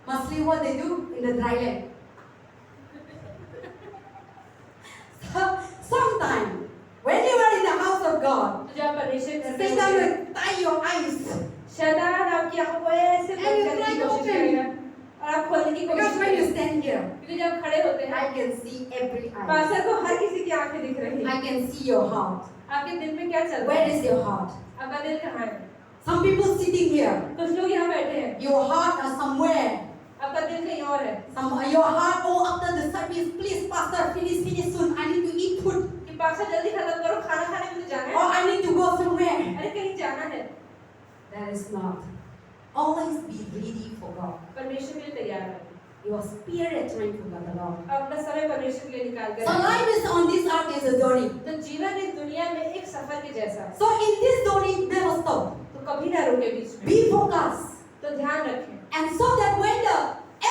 मछली what they do in the dry land. Sometimes when you are in the house of God, तो जब परमेश्वर घर में Satan होते हैं, will tie your eyes. शैतान आपकी आंखों को ऐसे And बंद you करने try की to कोशिश open. करेगा और आप खोलने की कोशिश Because when you करेंगे, stand here, क्योंकि जब खड़े होते हैं, I can see every eye. Pastor को हर किसी की आंखें दिख रही हैं। I can see your heart. आपके दिल में क्या चल रहा Where है? is your heart? आपका दिल कहाँ है? Some people sitting here, कुछ लोग यहाँ बैठे हैं, your heart are somewhere. आपका दिल कहीं और है, Your heart, oh, after the service, please, Pastor, finish soon. I need to eat food. कि पास्टर जल्दी खत्म करो, खाना खाने में तो जाना Or है, I need to go somewhere. अरे कहीं जाना है। That is not. Always be ready for God. परमेश्वर के लिए तैयार रहो, Your spirit trying to God the Lord. अपना समय परमेश्वर के लिए निकाल कर So रखें। life is on this earth is a journey. तो जीवन इस दुनिया में एक सफर के जैसा है, So in this journey, never stop. तो कभी ना रुके बीच में, Be focused. तो ध्यान रखें। And so that when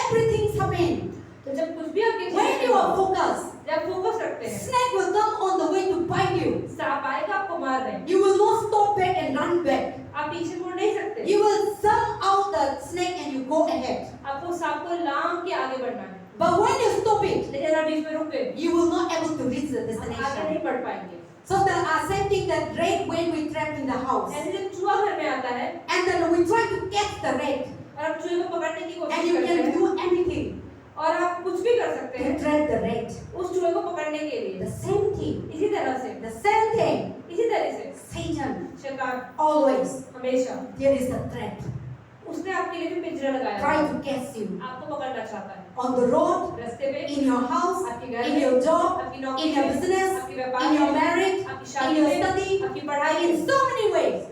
everything's happening, तो जब कुछ भी आपके when जीवन you में are हो, focused, जब फोकस रखते हैं, snake will come on the way to bite you. सांप आएगा आपको मार रहे हैं, You will not stop back and run back. आप पीछे मुड़ नहीं सकते, You will jump out the snake and you go ahead. आपको सांप को लांग के आगे बढ़ना है, But when you stop it, लेकिन आप बीच में रुक गए, you will not able to reach the आगे destination. नहीं बढ़ पाएंगे। So the same thing that rat when we trapped in the house, ऐसे जब चूहा घर में आता है and then we try to catch the rat, और आप चूहे को पकड़ने की and कोशिश you करते can हैं, do anything और आप कुछ भी कर सकते to हैं trap the rat. उस चूहे को पकड़ने के लिए। The same thing, इसी तरह से, the same thing. इसी तरह से Satan शैतान always हमेशा there is a trap. उसने आपके लिए भी पिंजरा लगाया Try है, to catch you आपको पकड़ना चाहता है, on the road, रास्ते में, in your house, आपके घर in में, your job, आपकी in नौकरी your में, business, आपके व्यापार in your में, marriage, आपकी in शादी your में, study, आपकी पढ़ाई in में। so many ways.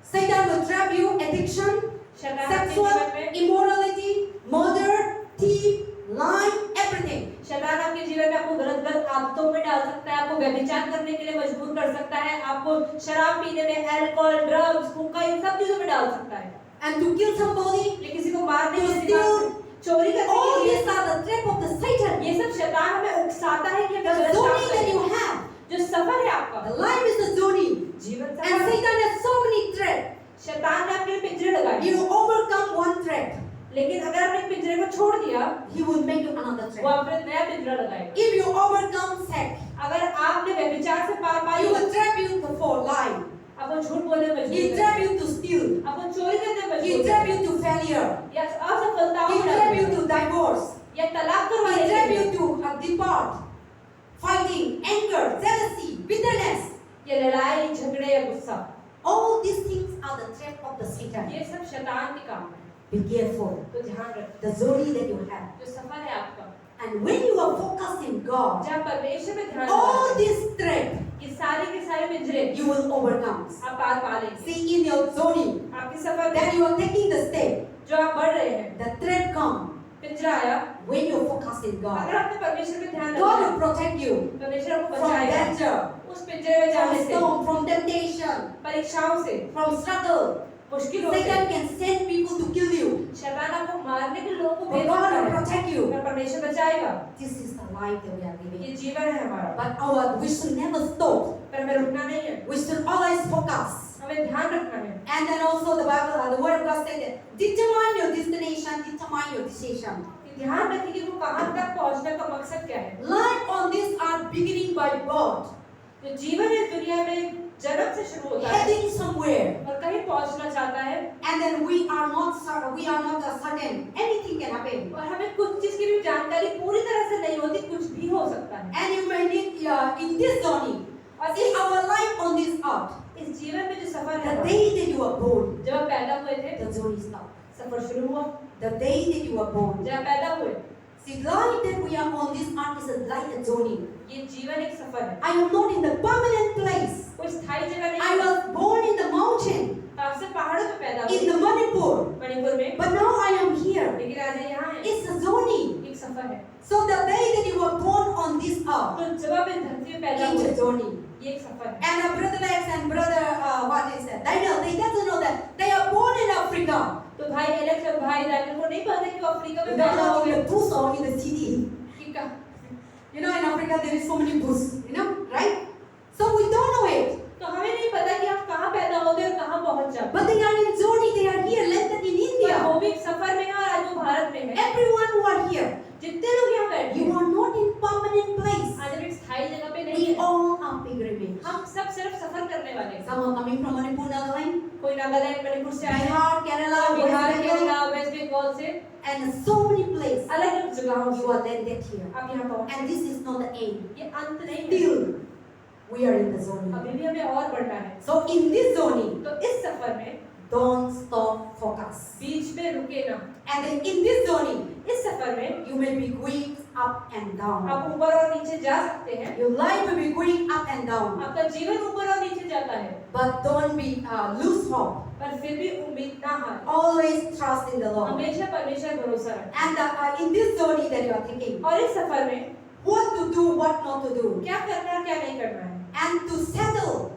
Satan will trap you, addiction, शैतान आपके sexual जीवन में, immorality, murder, thief, lying, everything. शैतान आपके जीवन में आपको गलत गलत आदतों आफतों में डाल सकता है, आपको व्यभिचार करने के लिए मजबूर कर सकता है, आपको शराब पीने में, अल्कोहल, ड्रग्स, हुक्का, इन सब चीजों में डाल सकता है। And to kill somebody, ये किसी को मारने to के लिए, steal, चोरी करने all के लिए, these are the trap of the Satan. ये सब शैतान हमें उकसाता है कि The हमें गलत काम journey that करें। you have, जो सफर है आपका, the life is the journey. जीवन And सफर है। Satan has so many traps. शैतान ने आपके लिए पिंजरे लगाए, You overcome one trap, लेकिन अगर आपने पिंजरे को छोड़ दिया, he will make you another वो trap. आपने नया पिंजरा लगाएगा। If you overcome sex, अगर आपने व्यभिचार से पार he pi, will trap you for lie. आपको झूठ बोलने में He मजबूर trap करेगा, you to steal. आपको चोरी करने में He मजबूर trap करेगा, you to failure. या असफलताओं He में trap you डालेगा, to divorce. या तलाक He करवाने trap के you लिए, to depart. Fighting, anger, jealousy, bitterness. या लड़ाई, झगड़े या गुस्सा, All these things are the trap of the Satan. ये सब शैतान के काम है। Be careful. तो ध्यान रखें, The journey that you have. जो सफर है आपका, And when you are focused in God, जहाँ परमेश्वर में ध्यान all लगाते हैं, these traps ये सारे के सारे पिंजरे you will overcome. आप पार पा लेंगे। See, in your journey आपके सफर में that you are taking the step, जो आप बढ़ रहे हैं, the trap come पिंजरा आया, when you focus in अगर God. आपने परमेश्वर में ध्यान God लगाया, will protect you परमेश्वर आपको from बचाएगा danger, उस पिंजरे में from जाने से, storm, from temptation, परीक्षाओं से, from struggle. मुश्किलों से। Satan can send people to kill you, शैतान आपको मारने के लोगों को but भेज God सकता will है, protect you. पर परमेश्वर बचाएगा। This is the life that we are living. ये जीवन है हमारा, But we should never stop. पर हमें रुकना नहीं है, We should always focus. हमें ध्यान रखना है। And then also the Bible, the Word of God said that determine your destination, determine your decision. कि ध्यान रखिए कि वो कहाँ तक पहुँचने का मकसद क्या है। Life on this earth beginning by God, जो जीवन इस दुनिया में जन्म से शुरू होता है heading somewhere, और कहीं पहुँचना चाहता है, and then we are not certain. Anything can happen, और हमें कुछ चीज की भी जानकारी पूरी तरह से नहीं होती, कुछ भी हो सकता है। and you may need in this journey, और in our life on this earth, इस जीवन में जो सफर the है, day that you are born, जब आप पैदा हुए थे, the journey starts. सफर शुरू हुआ। The day that you are born. जब आप पैदा हुए, See, life that we are on this earth is like a journey. ये जीवन एक सफर है, I am not in the permanent place. कोई स्थायी जगह नहीं I है। was born in the mountain, आप से पहाड़ों पे पैदा in हुए, the Manipur, मणिपुर में, but now I am here. लेकिन आज यहाँ हैं। It's a journey. एक सफर है। So the day that you were born on this earth, तो जब आप इस धरती पे पैदा it's हुए, a journey. ये एक सफर है। And our brother Alex and brother, what is that? Daniel, they doesn't know that they are born in Africa. तो भाई एलेक्स और भाई डैनियल को नहीं पता कि वो अफ्रीका में They पैदा are हो in गए। the bush or in the city. कि का- You know, in Africa there is so many bush, right? So we don't know it. तो हमें नहीं पता कि आप कहाँ पैदा होते और कहाँ पहुँच जाते। But they are in journey, they are here, landed in पर India. वो भी एक सफर में है और आज वो भारत में है। Everyone who are here, जितने लोग यहाँ बैठे you हैं, are not in permanent place. आज हम एक स्थायी जगह पे नहीं We है। all are pilgrimage. हम सब सिर्फ सफर करने वाले हैं। Some are coming from Manipur, Nagaland, कोई नागालैंड, मणिपुर से आए हैं, Bihar, Kerala, कोई Bihar, West Bengal, Kerala, West Bengal से, and so many places. अलग-अलग जगहों You से are landed here. आप यहाँ पहुँचे। And this is not the end. ये अंत नहीं है। Still, we are in the journey. अभी भी हमें और बढ़ना है। So in this journey, तो इस सफर में don't stop focus. बीच में रुके ना। And then in this journey, इस सफर में you may be going up and down. आप ऊपर और नीचे जा सकते हैं। Your life will be going up and down. आपका जीवन ऊपर और नीचे जाता है, But don't be lose hope. पर फिर भी उम्मीद ना हारें। Always trust in the Lord. हमेशा परमेश्वर भरोसा रखें। And in this journey that you are taking, और इस सफर में what to do, what not to do, क्या करना है, क्या नहीं करना है। and to settle.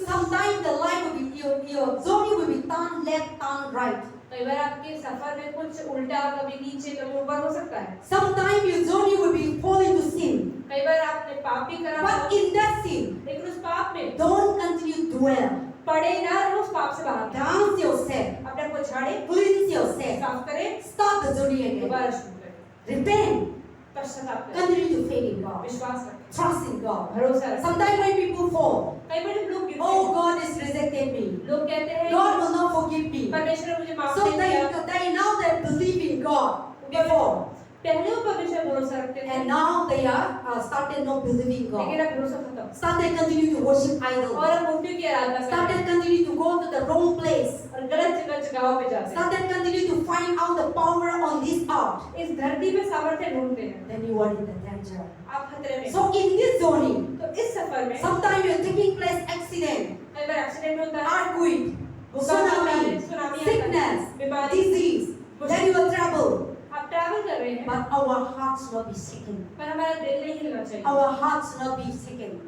Sometimes the life will be your journey will be turn left, turn right. कई बार आपके सफर में कुछ उल्टा, कभी नीचे, कभी ऊपर हो सकता है। Sometimes your journey will be fall into sin. कई बार आपने पाप भी करा, But in that sin, लेकिन उस पाप में don't continue to dwell. पड़े ना रहो, उस पाप से बाहर Dance yourself, अपने आप को छाड़े, cleanse yourself, साफ करें, start the journey again. दोबारा शुरू करें, Repent, पश्चाताप करें, continue to faith in God, विश्वास रखें, trust in God. भरोसा रखें। Sometimes when people fall, कई बार जब लोग गिरते oh हैं, God has rejected me. लोग कहते हैं God will not forgive me. परमेश्वर ने मुझे माफ So नहीं किया। they now they believe in God before, पहले वो परमेश्वर भरोसा रखते थे, and now they are started not believing God. लेकिन अब भरोसा खत्म। Started continue to worship idol. और अब मूर्तियों की आराधना करते Started हैं continue to go to the wrong place. और गलत जगहों पे जाते हैं। Started continue to find out the power on this earth. इस धरती पे सामर्थ्य ढूंढते हैं, Then you are in the danger. आप खतरे में। So in this journey, तो इस सफर में sometimes you are taking place accident, कई बार एक्सीडेंट होता है, earthquake, भूकंप आता है, tsunami, सुनामी आता है, sickness, बीमारी, disease. Then you are trouble. आप ट्रैवल कर रहे हैं but our hearts not be shaken. पर हमारा दिल नहीं हिलना चाहिए, Our hearts not be shaken.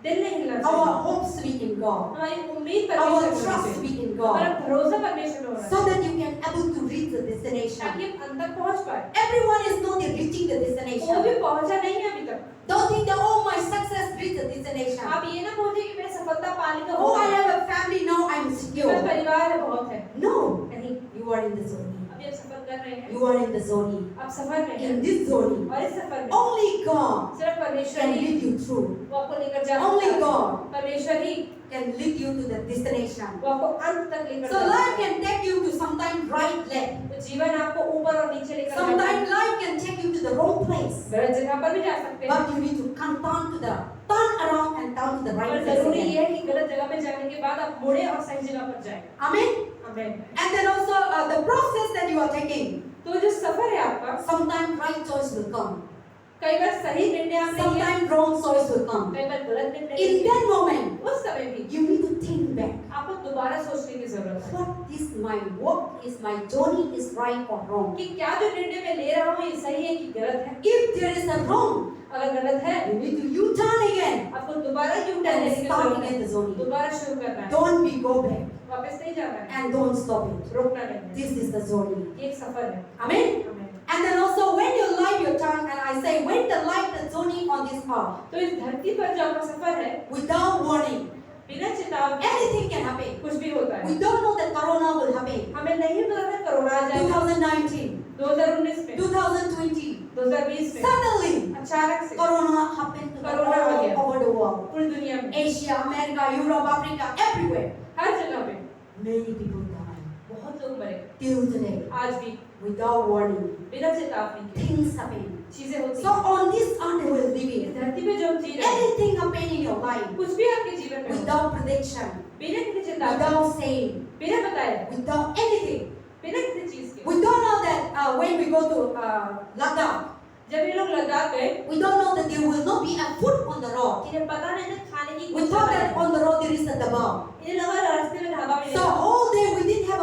दिल नहीं हिलना Our चाहिए, hopes be in God. हमारी उम्मीद Our परमेश्वर में trust होनी be चाहिए, in हमारा God. भरोसा परमेश्वर में होना So चाहिए that you can able to reach the destination. ताकि हम अंत तक पहुंच पाए। Everyone is not reaching the कोई भी destination. पहुंचा नहीं है अभी तक। Don't think that oh my success reached the destination. आप ये ना बोलिए कि मैं सफलता पा ली तो Oh हो I गया, have a family now I'm मेरा secure. परिवार है बहुत है, No, नहीं, you are in the zone. अभी आप सफर कर रहे हैं, You are in the zone. आप सफर में हैं In this zone, और इस सफर में only God सिर्फ परमेश्वर can he lead you through. वो आपको लेकर जा Only सकता है, God परमेश्वर ही can lead you to the destination. वो आपको अंत तक लेकर So जा life सकता है। can take you to sometimes right left. तो जीवन आपको ऊपर और नीचे लेकर जाता है, Sometimes life can take you to the wrong place. गलत जगह पर भी जा सकते हैं, But you need to come down to the turn around and down to the right पर place जरूरी again. ये है कि गलत जगह पे जाने के बाद आप मुड़े और सही जगह पर जाएं। Amen. आमीन। And then also the process that you are taking. तो जो सफर है आपका, Sometimes right choice will come. कई बार सही निर्णय आप लेंगे, Sometimes wrong choice will come. कई बार गलत निर्णय In लेंगे। that moment, उस समय भी you need to think back. आपको दोबारा सोचने की जरूरत है What is my work? Is my journey is right or wrong? कि क्या जो निर्णय मैं ले रहा हूँ ये सही है कि गलत है। If there is a wrong, अगर गलत है you need to U-turn again आपको दोबारा यू टर्न लेने and की start जरूरत है, again the journey. दोबारा शुरू करना है, Don't be go back वापस नहीं जाना है, and don't stop it. रोकना नहीं है। This is the journey. ये एक सफर है। Amen. आमीन। And then also when your life your turn, and I say when the life the journey on this earth तो इस धरती पर जो आपका सफर है, without warning, बिना चेतावनी anything can happen. कुछ भी होता है। We don't know that corona will happen. हमें नहीं पता था कोरोना आ जाएगा 2019, 2019 में, 2020, 2020 में suddenly अचानक से corona happened to the Corona हो गया। all over the world. पूरी दुनिया में Asia, America, Europe, Africa, everywhere. हर जगह पे Many people died. बहुत लोग मरे, Till today, आज भी without warning, बिना चेतावनी के things happen. चीजें होती So हैं। on this earth they will live इस in. धरती पे जो हम जी रहे हैं, Anything happen in your life कुछ भी आपके जीवन में हो, without prediction, बिना किसी चेतावनी, without saying, बिना बताए, without anything. बिना किसी चीज के। We don't know that when we go to Ladakh, जब ये लोग लद्दाख गए, we don't know that there will not be a food on the road. इन्हें पता नहीं था खाने की We कुछ thought जगह that है। on the road there is a dabao. इन्हें लगा रास्ते में ढाबा So मिलेगा। whole day we didn't have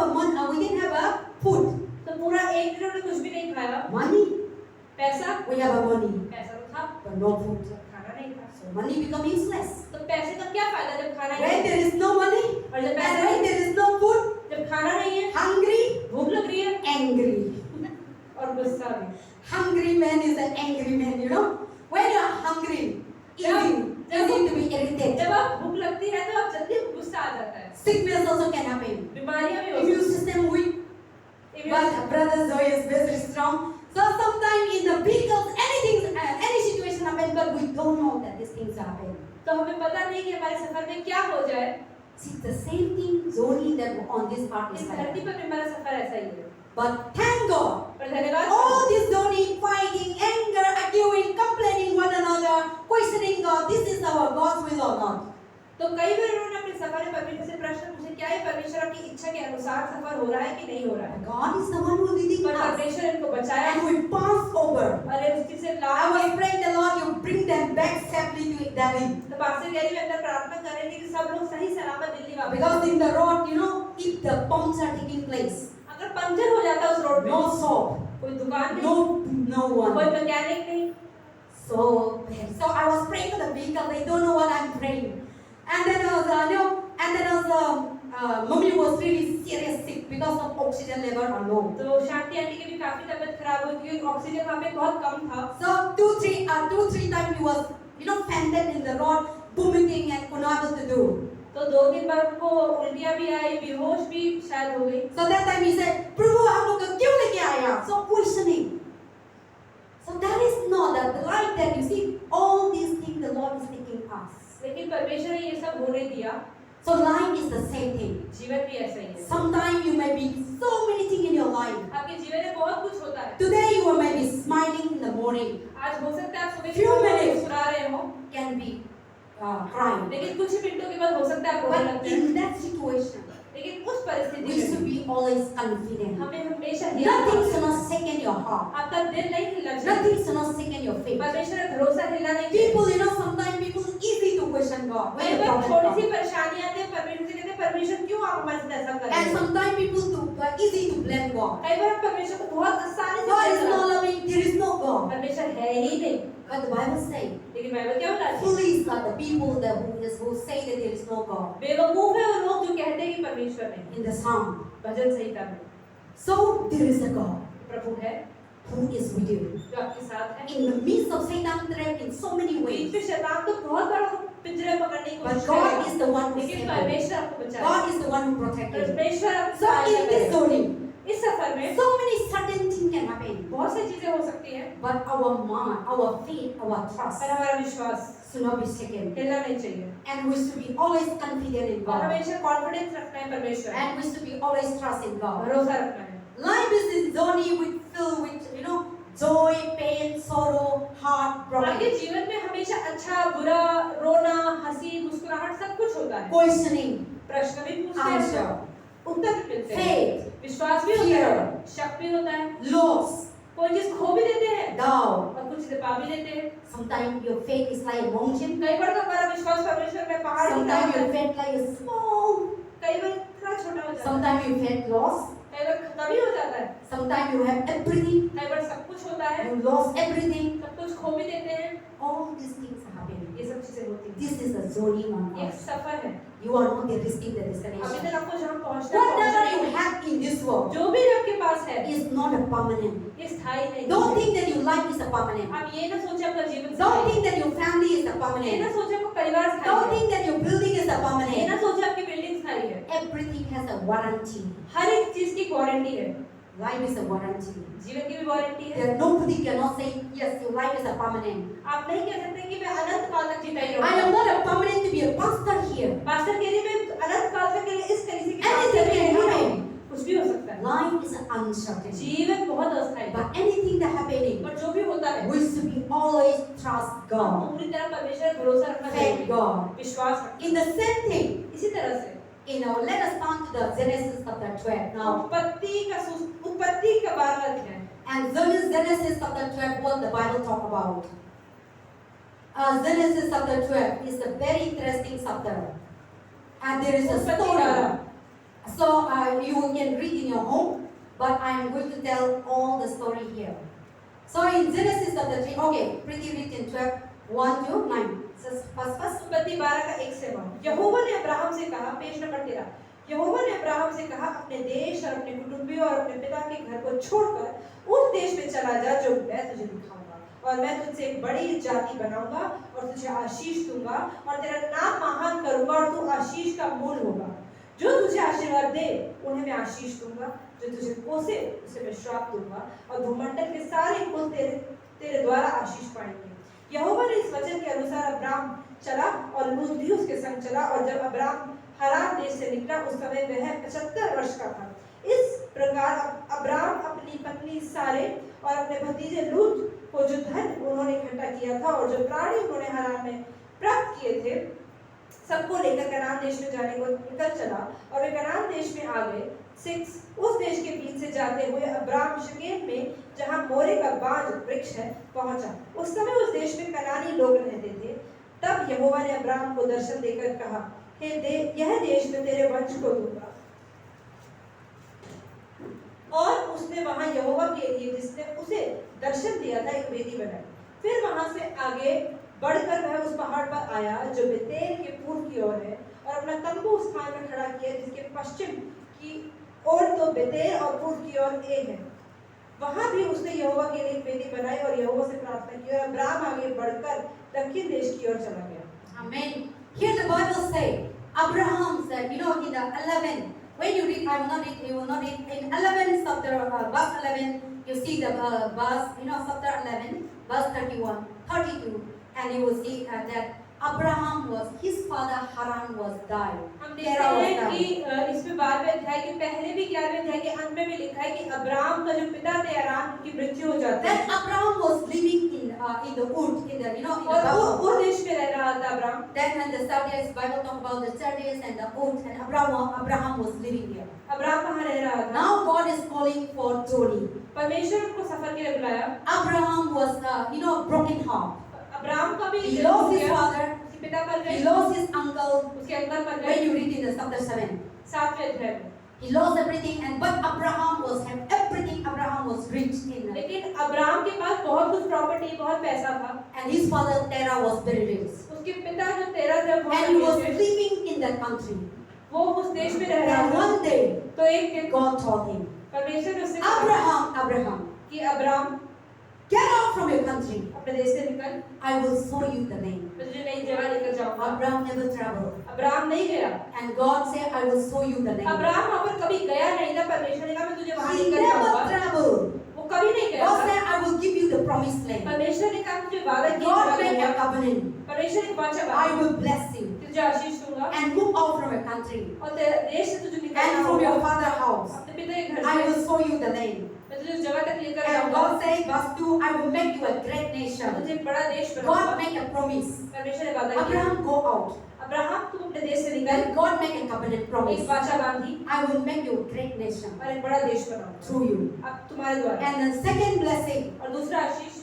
we didn't have a food. तो पूरा एक दिन उन्होंने कुछ भी नहीं खाया। Money, पैसा, we have a money, पैसा तो था, but no food. खाना नहीं था। So money become useless. तो पैसे का क्या फायदा जब खाना When नहीं है? there is no money और जब and पैसा when नहीं, there is no food, जब खाना नहीं है, hungry, भूख लग रही है angry. और गुस्सा भी। Hungry man is an angry man, you know. When you are hungry, easy to be irritated. जब आप भूख लगती है तो आप जल्दी गुस्सा आ जाता है। Sickness also can happen. बीमारियां भी हो Immune सकती system weak, हैं। but brother Zoe is very strong. So sometimes in the vehicles, anything, any situation happen, but we don't know that these things happen. तो हमें पता नहीं कि हमारे सफर में क्या हो जाए। See, the same thing, Zoe, that on this earth इस is धरती like. पर भी हमारा सफर ऐसा ही है। But thank God, पर धन्यवाद, all this Zoe fighting, anger, arguing, complaining one another, questioning God, this is our God's will or not. तो कई बार उन्होंने अपने सफर में परमेश्वर से प्रश्न पूछे, क्या ये परमेश्वर की इच्छा के अनुसार सफर हो रहा है कि नहीं हो रहा है? God is the one who leading पर us, परमेश्वर इनको बचाया and we pass over. और ये उसकी से I लाभ। was praying the Lord, you bring them back safely to Delhi. तो पास्टर गैरी में अंदर प्रार्थना कर रहे थे कि सब लोग सही सलामत दिल्ली वापस। Because in the road, you know, if the pumps are taking place, अगर पंचर हो जाता उस रोड no में, shop, कोई दुकान नहीं, no कोई one. मैकेनिक नहीं, So bad. So I was praying for the vehicle. They don't know what I'm praying. And then mommy was really serious sick because of oxygen level or low. तो शांति aunty की भी काफी तबीयत खराब हुई क्योंकि oxygen वहाँ पे बहुत कम था। So two, three times he was, you know, fainted in the road, vomiting and could not able to do. तो 2-3 बार उनको उल्टियाँ भी आई, बेहोश भी शायद हो गई। So that time he said, "प्रभु हम लोग को क्यों लेके आया?" So questioning. So that is not the light that you see. All these things the Lord is taking us. लेकिन परमेश्वर ने ये सब होने दिया। So life is the same thing. जीवन भी ऐसा ही है। Sometimes you may be so many things in your life. आपके जीवन में बहुत कुछ होता है। Today you may be smiling in the morning, आज हो सकता है आप सुबह Few minutes. मुस्कुरा रहे हो, can be crying. लेकिन कुछ ही मिनटों के बाद हो सकता है आप रोने But लगते हैं। in that situation, लेकिन उस परिस्थिति we should में be always confident. हमें हमेशा Nothing should not shaken your heart. आपका दिल नहीं हिलना चाहिए। Nothing should not shaken your faith. परमेश्वर का भरोसा हिलना नहीं चाहिए। People, you know, sometimes people easy to question God. When कई the बार problem थोड़ी comes. सी परेशानी आती है, परमेश्वर से कहते हैं परमेश्वर क्यों आप हमारे साथ ऐसा कर रहे And हैं? sometimes people easy to blame God. कई बार हम परमेश्वर को बहुत आसानी से God is blame not करते हैं। loving. There is no God. परमेश्वर है ही नहीं। But the Bible says, लेकिन बाइबल क्या बताती है? foolish are the people who say that there is no God. बेवकूफ है वो लोग जो कहते हैं कि परमेश्वर नहीं। In the Psalm, भजन संहिता में so there is a God प्रभु है who is with you. जो आपके साथ है। In the midst of Satan's trap in so many beach ways. में शैतान तो बहुत बड़ा पिंजरे पकड़ने की But कोशिश God करेगा। is the one who लेकिन saved you. परमेश्वर आपको बचाएगा। God is the one who protected you. परमेश्वर आपको So in सहायता this करेगा। journey, इस सफर में so many certain things can happen. बहुत सी चीजें हो सकती हैं, But our mind, our faith, our trust पर हमारा विश्वास should not be shaken. हिलना नहीं चाहिए। And we should be always confident in और God. हमेशा कॉन्फिडेंस रखना है परमेश्वर में। And we should be always trust in God. भरोसा रखना है। Life is this journey filled with, joy, pain, sorrow, heart, आपके broken, जीवन में हमेशा अच्छा, बुरा, रोना, हंसी, मुस्कुराहट सब कुछ होता है। questioning, प्रश्न भी पूछते हैं, answer, उत्तर भी मिलते हैं, faith, विश्वास भी होता fear, है, शक भी होता है, loss, कोई चीज खो भी देते हैं doubt. और कुछ चीजें पा भी लेते हैं। Sometimes your faith is like a mountain. कई बार तो हमारा विश्वास परमेश्वर में पहाड़ की तरह Sometimes होता your है। faith like a small. कई बार इतना छोटा हो जाता है। Sometimes you faith loss. कई बार खत्म ही हो जाता है। Sometimes you have everything. कई बार सब कुछ होता है, You lost everything. सब कुछ खो भी देते हैं। All these things are happening. ये सब चीजें होती हैं। This is a journey on एक earth. सफर है। You are not yet reaching the अभी destination. तक आपको जहाँ पहुँचना है, Whatever you have in this world जो भी आपके पास है, is not a permanent. ये स्थायी नहीं Don't है। think that your life is a permanent. आप ये ना सोचे आपका जीवन Don't स्थायी है। think that your family is a ये ना permanent. सोचे आपका परिवार स्थायी Don't है। think that your building is a ये ना permanent. सोचे आपकी बिल्डिंग स्थायी है। Everything has a warranty. हर एक चीज की गारंटी है। Life is a warranty. जीवन की भी गारंटी है। There nobody cannot say yes, your life is a permanent. आप नहीं कह सकते कि मैं अनंत काल तक जीता ही I रहूंगा। am not a permanent to be a pastor here. Pastor कह रही मैं अनंत काल तक के लिए इस तरीके की Anything पास्टर can नहीं happen. हूँ। कुछ भी हो सकता है। Life is uncertain. जीवन बहुत अस्थायी है। But anything that happening, पर जो भी होता है, we should be always trust हम God. पूरी तरह परमेश्वर पर भरोसा रखना Thank चाहिए। God. विश्वास रखना। In the same thing, इसी तरह से let us turn to the Genesis chapter 12 now. उत्पत्ति का 12वां अध्याय। And Genesis chapter 12, what the Bible talk about. Genesis chapter 12 is a very interesting chapter. And there is a story. So you can read in your home, but I am going to tell all the story here. So in Genesis chapter 3, okay, pretty written 12, 1 to 9. First. उत्पत्ति 12 का 1 से 9। यहोवा ने Abraham से कहा, page number 13। यहोवा ने Abraham से कहा, अपने देश और अपने कुटुंबियों और अपने पिता के घर को छोड़कर उस देश में चला जा जो मैं तुझे दिखाऊंगा, और मैं तुझसे एक बड़ी जाति बनाऊंगा और तुझे आशीष दूंगा और तेरा नाम महान करूंगा और तू आशीष का मूल होगा। जो तुझे आशीर्वाद दे उन्हें मैं आशीष दूंगा, जो तुझे कोसे उसे मैं श्राप दूंगा, और भूमंडल के सारे कुल तेरे द्वारा आशीष पाएंगे। यहोवा ने इस वचन के अनुसार अब्राम चला और लूत भी उसके संग चला, और जब अब्राम हरान देश से निकला उस समय वह 75 वर्ष का था। इस प्रकार अब्राम अपनी पत्नी सारे और अपने भतीजे लूत को जो धन उन्होंने इकट्ठा किया था और जो प्राणी उन्होंने हरान में प्राप्त किए थे सबको लेकर कनान देश में जाने को निकल चला, और वे कनान देश में आ गए। 6 उस देश के बीच से जाते हुए अब्राम शकेम में जहाँ मोरे का बांज वृक्ष है पहुंचा। उस समय उस देश में कनानी लोग रहते थे। तब यहोवा ने अब्राम को दर्शन देकर कहा, यह देश मैं तेरे वंश को दूंगा। और उसने वहां यहोवा के लिए जिसने उसे दर्शन दिया था एक वेदी बनाई। फिर वहां से आगे बढ़कर वह उस पहाड़ पर आया जो बेतेल के पूर्व की ओर है, और अपना तंबू उस स्थान में खड़ा किया जिसके पश्चिम की ओर तो बेतेल और पूर्व की ओर एक है। वहां भी उसने यहोवा के लिए एक वेदी बनाई और यहोवा से प्रार्थना की, और अब्राम आगे बढ़कर दक्षिण देश की ओर चला गया। Amen. Here the Bible say, Abraham said, in the 11, when you read, I will not read, you will not read, in 11 chapter, verse 11, you see the verse, chapter 11, verse 31, 32, and you will see that Abraham was, his father Haran was died. हम देखते हैं कि इसमें 12वें अध्याय के पहले भी 11वें अध्याय के अंत में भी लिखा है कि अब्राम का जो पिता थे हारान उनकी मृत्यु हो जाती है। Then Abraham was living in the wood, in the और वो देश में रह रहा था Abram. Then when the Chaldeans, Bible talk about the Chaldeans and the wood, and Abraham was living there. Abram वहाँ रह रहा था। Now God is calling for journey. परमेश्वर उनको सफर के लिए बुलाया। Abraham was, broken heart. Abram का भी He lost his father. पिता मर He गए, lost his uncle. उसके अंकल मर When गए, you read in the chapter 7, 7वें अध्याय में। he lost everything, and but Abraham was had everything. Abraham was rich in, लेकिन अब्राहम के पास बहुत कुछ प्रॉपर्टी, बहुत पैसा था, and his father Terah was very rich, उसके पिता जो तेरह थे वो and he was अमीर थे, living in that country. वो उस देश में रह रहा And था। one day, तो एक दिन God told him, परमेश्वर ने उससे कहा Abraham, Abraham, कि Abraham get out from your country. अपने देश से निकल, I will show you the way. मैं तुझे नई जगह लेकर जाऊंगा। Abraham never traveled, अब्राहम नहीं गया, and God said, I will show you the way. Abraham वहाँ पर कभी गया नहीं था। परमेश्वर ने कहा मैं तुझे वहाँ He लेकर never जाऊंगा, traveled. वो कभी नहीं गया God था। said, I will give you the promised land. परमेश्वर ने कहा तुझे वादा किया God जगह made दूंगा। a covenant. परमेश्वर ने वाचा I बांधा, will bless you तुझे आशीष दूंगा and move out from your country और तेरे देश से तुझे निकालना and from your होगा, father's house. अपने पिता के घर I से will show you the land. मैं तुझे उस जगह तक लेकर And जाऊंगा, God said, verse 2, I will make you a great मैं nation. तुझे एक बड़ा देश God बनाऊंगा। make a promise. परमेश्वर ने वादा किया, Abraham, go out. अब्राहम तू अपने देश से निकल, Then God make a covenant promise. एक वाचा बांधी I will make you a great nation और एक बड़ा देश बनाऊंगा through you. अब तुम्हारे द्वारा। And the second blessing, और दूसरा आशीष,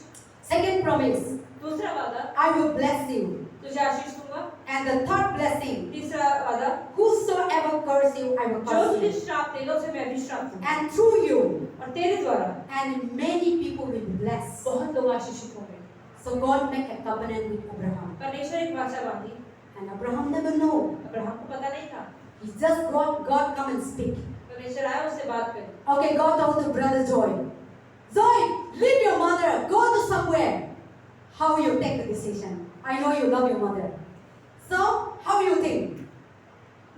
second promise, दूसरा वादा, I will bless you. तुझे आशीष दूंगा। And the third blessing, तीसरा वादा, whosoever curse you, I will जो curse तुझे you. श्राप देगा उसे मैं भी श्राप दूंगा, And through you, और तेरे द्वारा and many people will be blessed. बहुत लोग आशीषित होंगे। So God make a covenant with Abraham. परमेश्वर एक वाचा बांधी, And Abraham never know. Abraham को पता नहीं था। He just God come and speak. परमेश्वर आया उससे बात करी। Okay, God told the brother Joy, Joy, leave your mother, go to somewhere. How you take the decision? I know you love your mother. So, how you think?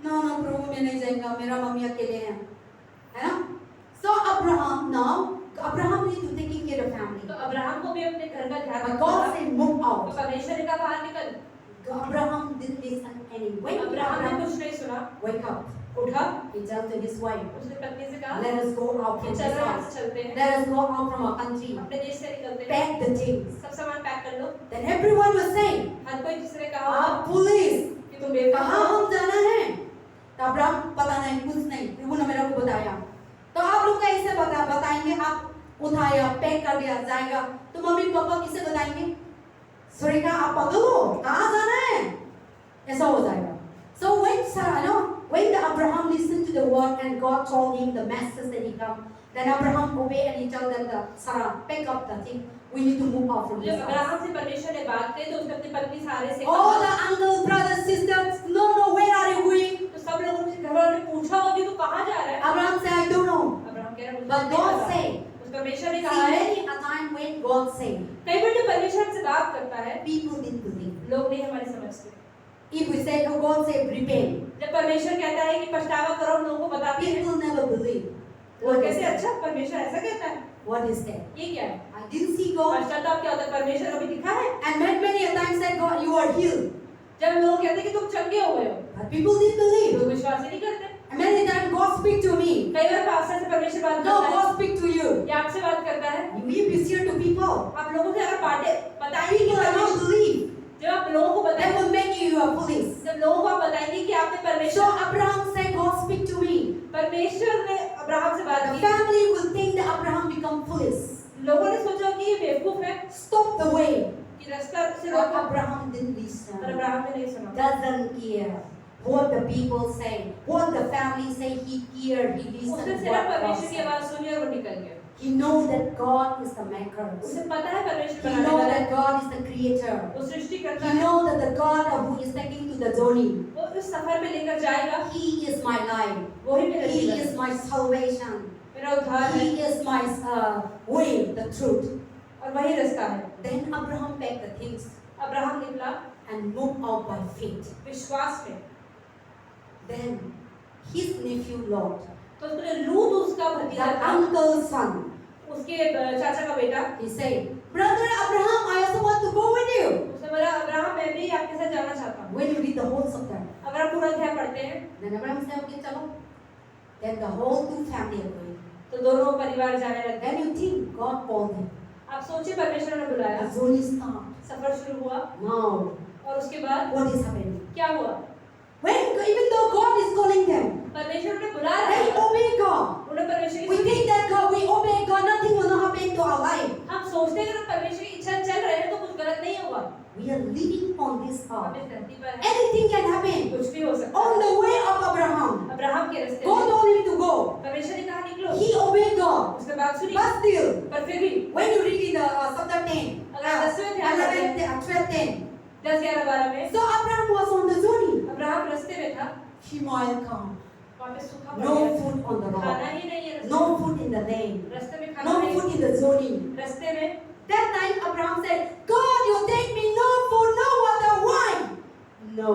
No, प्रभु मैं नहीं जाएगा, मेरा mummy अकेले हैं, है ना? So Abraham now, Abraham need to taking care of family. तो Abraham को भी अपने घर का ध्यान But रखना God था। said move तो out. परमेश्वर ने कहा बाहर निकल। Abraham didn't listen anyway. Abraham ने Abraham कुछ नहीं सुना, wake up. उठा, He told to his wife, उसने पत्नी से कहा let us go out कि from this चलो यहाँ house. से चलते हैं, Let us go out from our country. अपने देश से निकलते हैं, Pack the things. सब सामान पैक कर लो। Then everyone was saying, हर कोई जिसने कहा होगा police, कि तुम बेवकूफ कहाँ हो, हम जाना है? तो अब्राहम पता नहीं, कुछ नहीं, प्रभु ने मेरे को बताया। तो आप लोग कैसे बताएंगे? आप उठाया, पैक कर दिया, जाएगा, तो मम्मी पापा किसे बताएंगे? सुरेखा आप पागल हो, कहाँ जाना है? ऐसा हो जाएगा। So when Sarah, no, when the Abraham listened to the word and God told him the message that he come, then Abraham obeyed and he told them that Sarah, pack up the thing, we need to move out from जब this house. Abraham से परमेश्वर ने बात की तो उसने अपनी पत्नी सारे से All कहा, the uncles, brothers, sisters, no, where are you going? तो सब लोगों से घरवालों ने पूछा होगा कि तू कहाँ जा रहा है? Abraham said, I don't know. Abraham कह रहा है मुझे But नहीं God पता। said, उस परमेश्वर ने see, कहा है, many a time when God said, कई बार जब परमेश्वर से बात करता है, people didn't believe. लोग नहीं हमारी समझते। If we say, oh, God said, repent, जब परमेश्वर कहता है कि पछतावा करो, हम लोगों को बताते हैं, people never believe. वो What is कैसे that? अच्छा परमेश्वर ऐसा कहता है? What is that? ये क्या है? I didn't see God. पश्चाताप क्या होता है? परमेश्वर कभी दिखा है? And many a times said, God, you are healed. जब लोग कहते हैं कि तुम चंगे हो गए हो, But people didn't believe. लोग विश्वास ही नहीं करते। And many times God speak to me. कई बार पास्टर से परमेश्वर बात No, करता है, God speak to you. या आपसे बात करता है। You be share to people. आप लोगों से अगर बताएंगे कि People are not परमेश्वर, believe. जब आप लोगों को That बताएंगे, will make you a police. जब लोगों को आप बताएंगे कि आपने So परमेश्वर Abraham said, God speak to me. परमेश्वर ने अब्राहम से बात The की, family will think that Abraham become police. लोगों ने सोचा कि ये बेवकूफ है, Stop the way. कि रास्ता से But रोको, Abraham didn't पर listen. अब्राहम ने नहीं सुना। Doesn't care what the people say, what the family say. He cared. He उसने listened सिर्फ what God परमेश्वर की said. आवाज सुनी और वो निकल गया। He knows that God is the maker. उसे पता है परमेश्वर He बनाने knows वाला है, that God is the creator. वो सृष्टि करता He है, knows that the God who is taking to the journey. वो इस सफर में लेकर जाएगा। He is my life. वही मेरा He जीवन, is my salvation. मेरा उद्धार है He is my way, the truth. और वही रास्ता है। Then Abraham packed the things Abraham निकला and moved out by faith. विश्वास में। Then his nephew Lot, तो उसने लूत उसका भतीजा the था, uncle's son, उसके चाचा का बेटा, he said, Brother Abraham, I also want to go with you. उसने बोला अब्राहम मैं भी आपके साथ जाना चाहता हूँ। When you read the whole chapter, अगर आप पूरा अध्याय पढ़ते हैं, then Abraham said, okay, chalo. Then the whole two family are going. तो दोनों परिवार जाने लगे। Then you think God called them. आप सोचिए परमेश्वर ने बुलाया, The journey start. सफर शुरू हुआ Now, और उसके बाद what is happening? क्या हुआ? When even though God is calling them, परमेश्वर ने बुला रहा they है, obey God. उन्हें परमेश्वर की We सुनी। think that God, we obey God, nothing will not happen to our life. हम सोचते हैं कि हम परमेश्वर की इच्छा चल रहे हैं तो कुछ गलत नहीं होगा, We are living on this हम earth. इस धरती पर हैं, Anything can happen. कुछ भी हो सकता On है। the way of Abraham, Abraham के रास्ते God में told him to go. परमेश्वर ने कहा निकलो, He obeyed God. उसने बात सुनी, But still, पर फिर भी when you read in the chapter 10, अगर 10वें ध्यान 11, 12, 10, 10, 11, 12 में so Abraham was on the journey. Abraham रास्ते में था, Turmoil come. वहाँ पे सूखा पड़ No गया, food on the खाना road. ही नहीं है रास्ते No में, food in the lane. रास्ते में खाना No नहीं, food in the journey. रास्ते में That time Abraham said, God, you take me no food, no water, why? No.